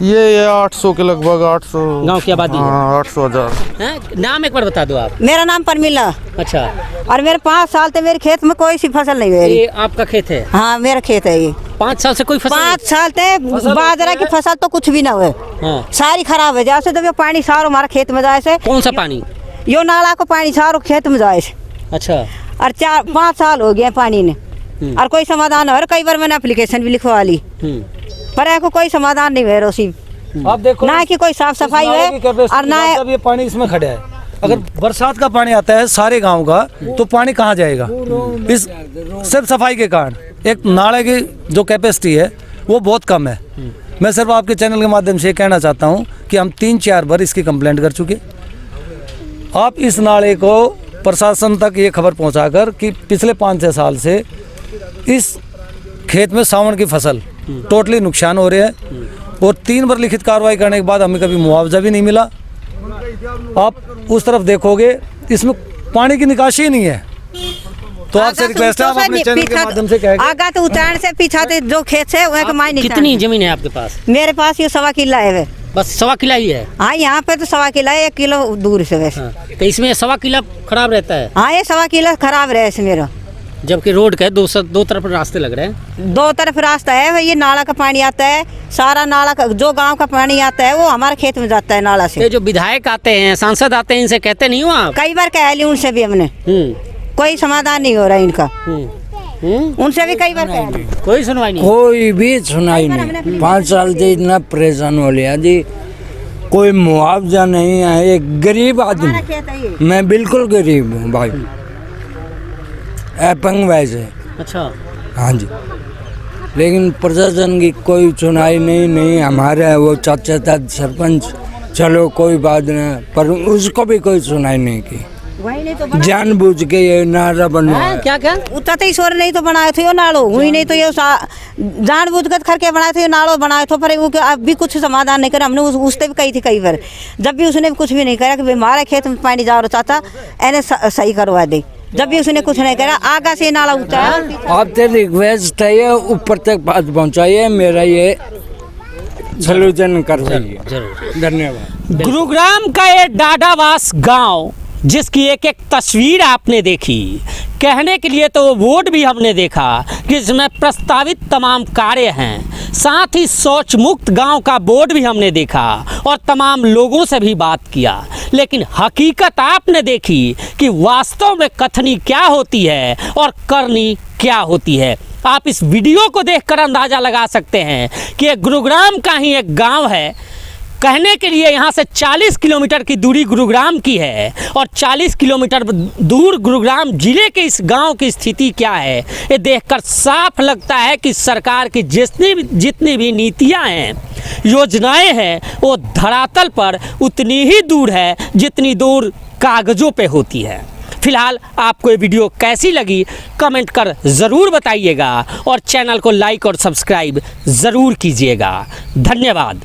ये 800 के लगभग। 800 गांव की आबादी? 800,000। नाम एक बार बता दो आप। मेरा नाम परमिला। अच्छा, और मेरे 5 साल से मेरे खेत में कोई सी फसल नहीं हुई। ये आपका खेत है? हाँ, मेरा खेत है ये। 5 साल से कोई फसल? 5 साल से बाजरा की फसल तो कुछ भी ना हुए। सारी खराब है। जैसे तो पानी सारो हमारा खेत में जाए से। कौन सा पानी? यो नाला को पानी सारो खेत में जाए से। अच्छा, और 4-5 साल हो गए पानी ने, और कोई समाधान हो। कई बार मैंने एप्लीकेशन भी लिखवा ली, पर को कोई समाधान नहीं हुआ। रोसी आप देखो ना कि कोई साफ सफाई है, और ना ये पानी इसमें खड़ा है। अगर बरसात का पानी आता है सारे गांव का, तो पानी कहाँ जाएगा? इस सिर्फ सफाई के कारण एक नाले की जो कैपेसिटी है वो बहुत कम है। मैं सिर्फ आपके चैनल के माध्यम से कहना चाहता हूँ कि हम 3-4 बार इसकी कंप्लेंट कर चुके। आप इस नाले को प्रशासन तक ये खबर पहुँचाकर कि पिछले 5-6 साल से इस खेत में सावन की फसल टोटली नुकसान हो रहा है, और 3 बार लिखित कार्रवाई करने के बाद हमें कभी मुआवजा भी नहीं मिला। आप उस तरफ देखोगे इसमें पानी की निकासी ही नहीं है। तो आपसे रिक्वेस्ट है, आप अपने चैनल के माध्यम से कहेंगे। आगा तो उतार से पीछा जो खेत है वह कमाई नहीं। कितनी जमीन है आपके पास? मेरे पास ये 1.25 किला है। बस 1.25 किला ही है। हाँ यहाँ पे तो 1.25 किला है, 1 किलो दूर से वैसे। तो इसमें 1.25 किला खराब रहता है। हाँ ये 1.25 किला खराब रहे इसमें मेरा। जबकि रोड के दो तरफ रास्ते लग रहे हैं। 2 तरफ रास्ता है, ये नाला का पानी आता है, सारा नाला का जो गांव का पानी आता है वो हमारे खेत में जाता है नाला से। ये जो विधायक आते हैं, सांसद आते हैं, इनसे कहते नहीं हो आप? कई बार कह ली उनसे भी हमने, कोई समाधान नहीं हो रहा इनका। उनसे भी कई बार कह ली, कोई सुनवाई नहीं। कोई भी सुनाई नहीं। 5 साल से इतना परेशान हो लिया जी, कोई मुआवजा नहीं है। एक गरीब आदमी, मैं बिल्कुल गरीब हूँ भाई, अपंग वैसे। अच्छा। हाँ जी, लेकिन प्रशासन की कोई सुनाई नहीं हमारे वो चाचा था सरपंच, चलो कोई बात नहीं, पर उसको भी कोई सुनाई नहीं की। जानबूझ के ये नारा बनवाया। क्या उतना तो ईश्वर नहीं तो बनाए थे, यो नालो हुई नहीं तो ये जानबूझ कर करके बनाए थे, नालो बनाए थे, पर वो अब भी कुछ समाधान नहीं करा। हमने उससे भी कही थी कई बार, जब भी उसने कुछ भी नहीं करा कि हमारे खेत में पानी जा रहा चाहता एने सही करवा दे, जब भी उसने कुछ नहीं करा। आगा से नाला उठा है। आपसे रिक्वेस्ट है ये ऊपर तक बात पहुँचाइए, मेरा ये सलूशन कर दीजिए। धन्यवाद। गुरुग्राम का ये डाडावास गांव, जिसकी एक एक तस्वीर आपने देखी, कहने के लिए तो वो बोर्ड भी हमने देखा कि इसमें प्रस्तावित तमाम कार्य हैं, साथ ही शौच मुक्त गांव का बोर्ड भी हमने देखा और तमाम लोगों से भी बात किया, लेकिन हकीकत आपने देखी कि वास्तव में कथनी क्या होती है और करनी क्या होती है। आप इस वीडियो को देखकर अंदाज़ा लगा सकते हैं कि ये गुरुग्राम का ही एक गांव है। कहने के लिए यहाँ से 40 किलोमीटर की दूरी गुरुग्राम की है और 40 किलोमीटर दूर गुरुग्राम जिले के इस गांव की स्थिति क्या है, ये देखकर साफ लगता है कि सरकार की जितनी भी नीतियां हैं, योजनाएं हैं, वो धरातल पर उतनी ही दूर है जितनी दूर कागज़ों पे होती है। फिलहाल आपको ये वीडियो कैसी लगी कमेंट कर ज़रूर बताइएगा और चैनल को लाइक और सब्सक्राइब ज़रूर कीजिएगा। धन्यवाद।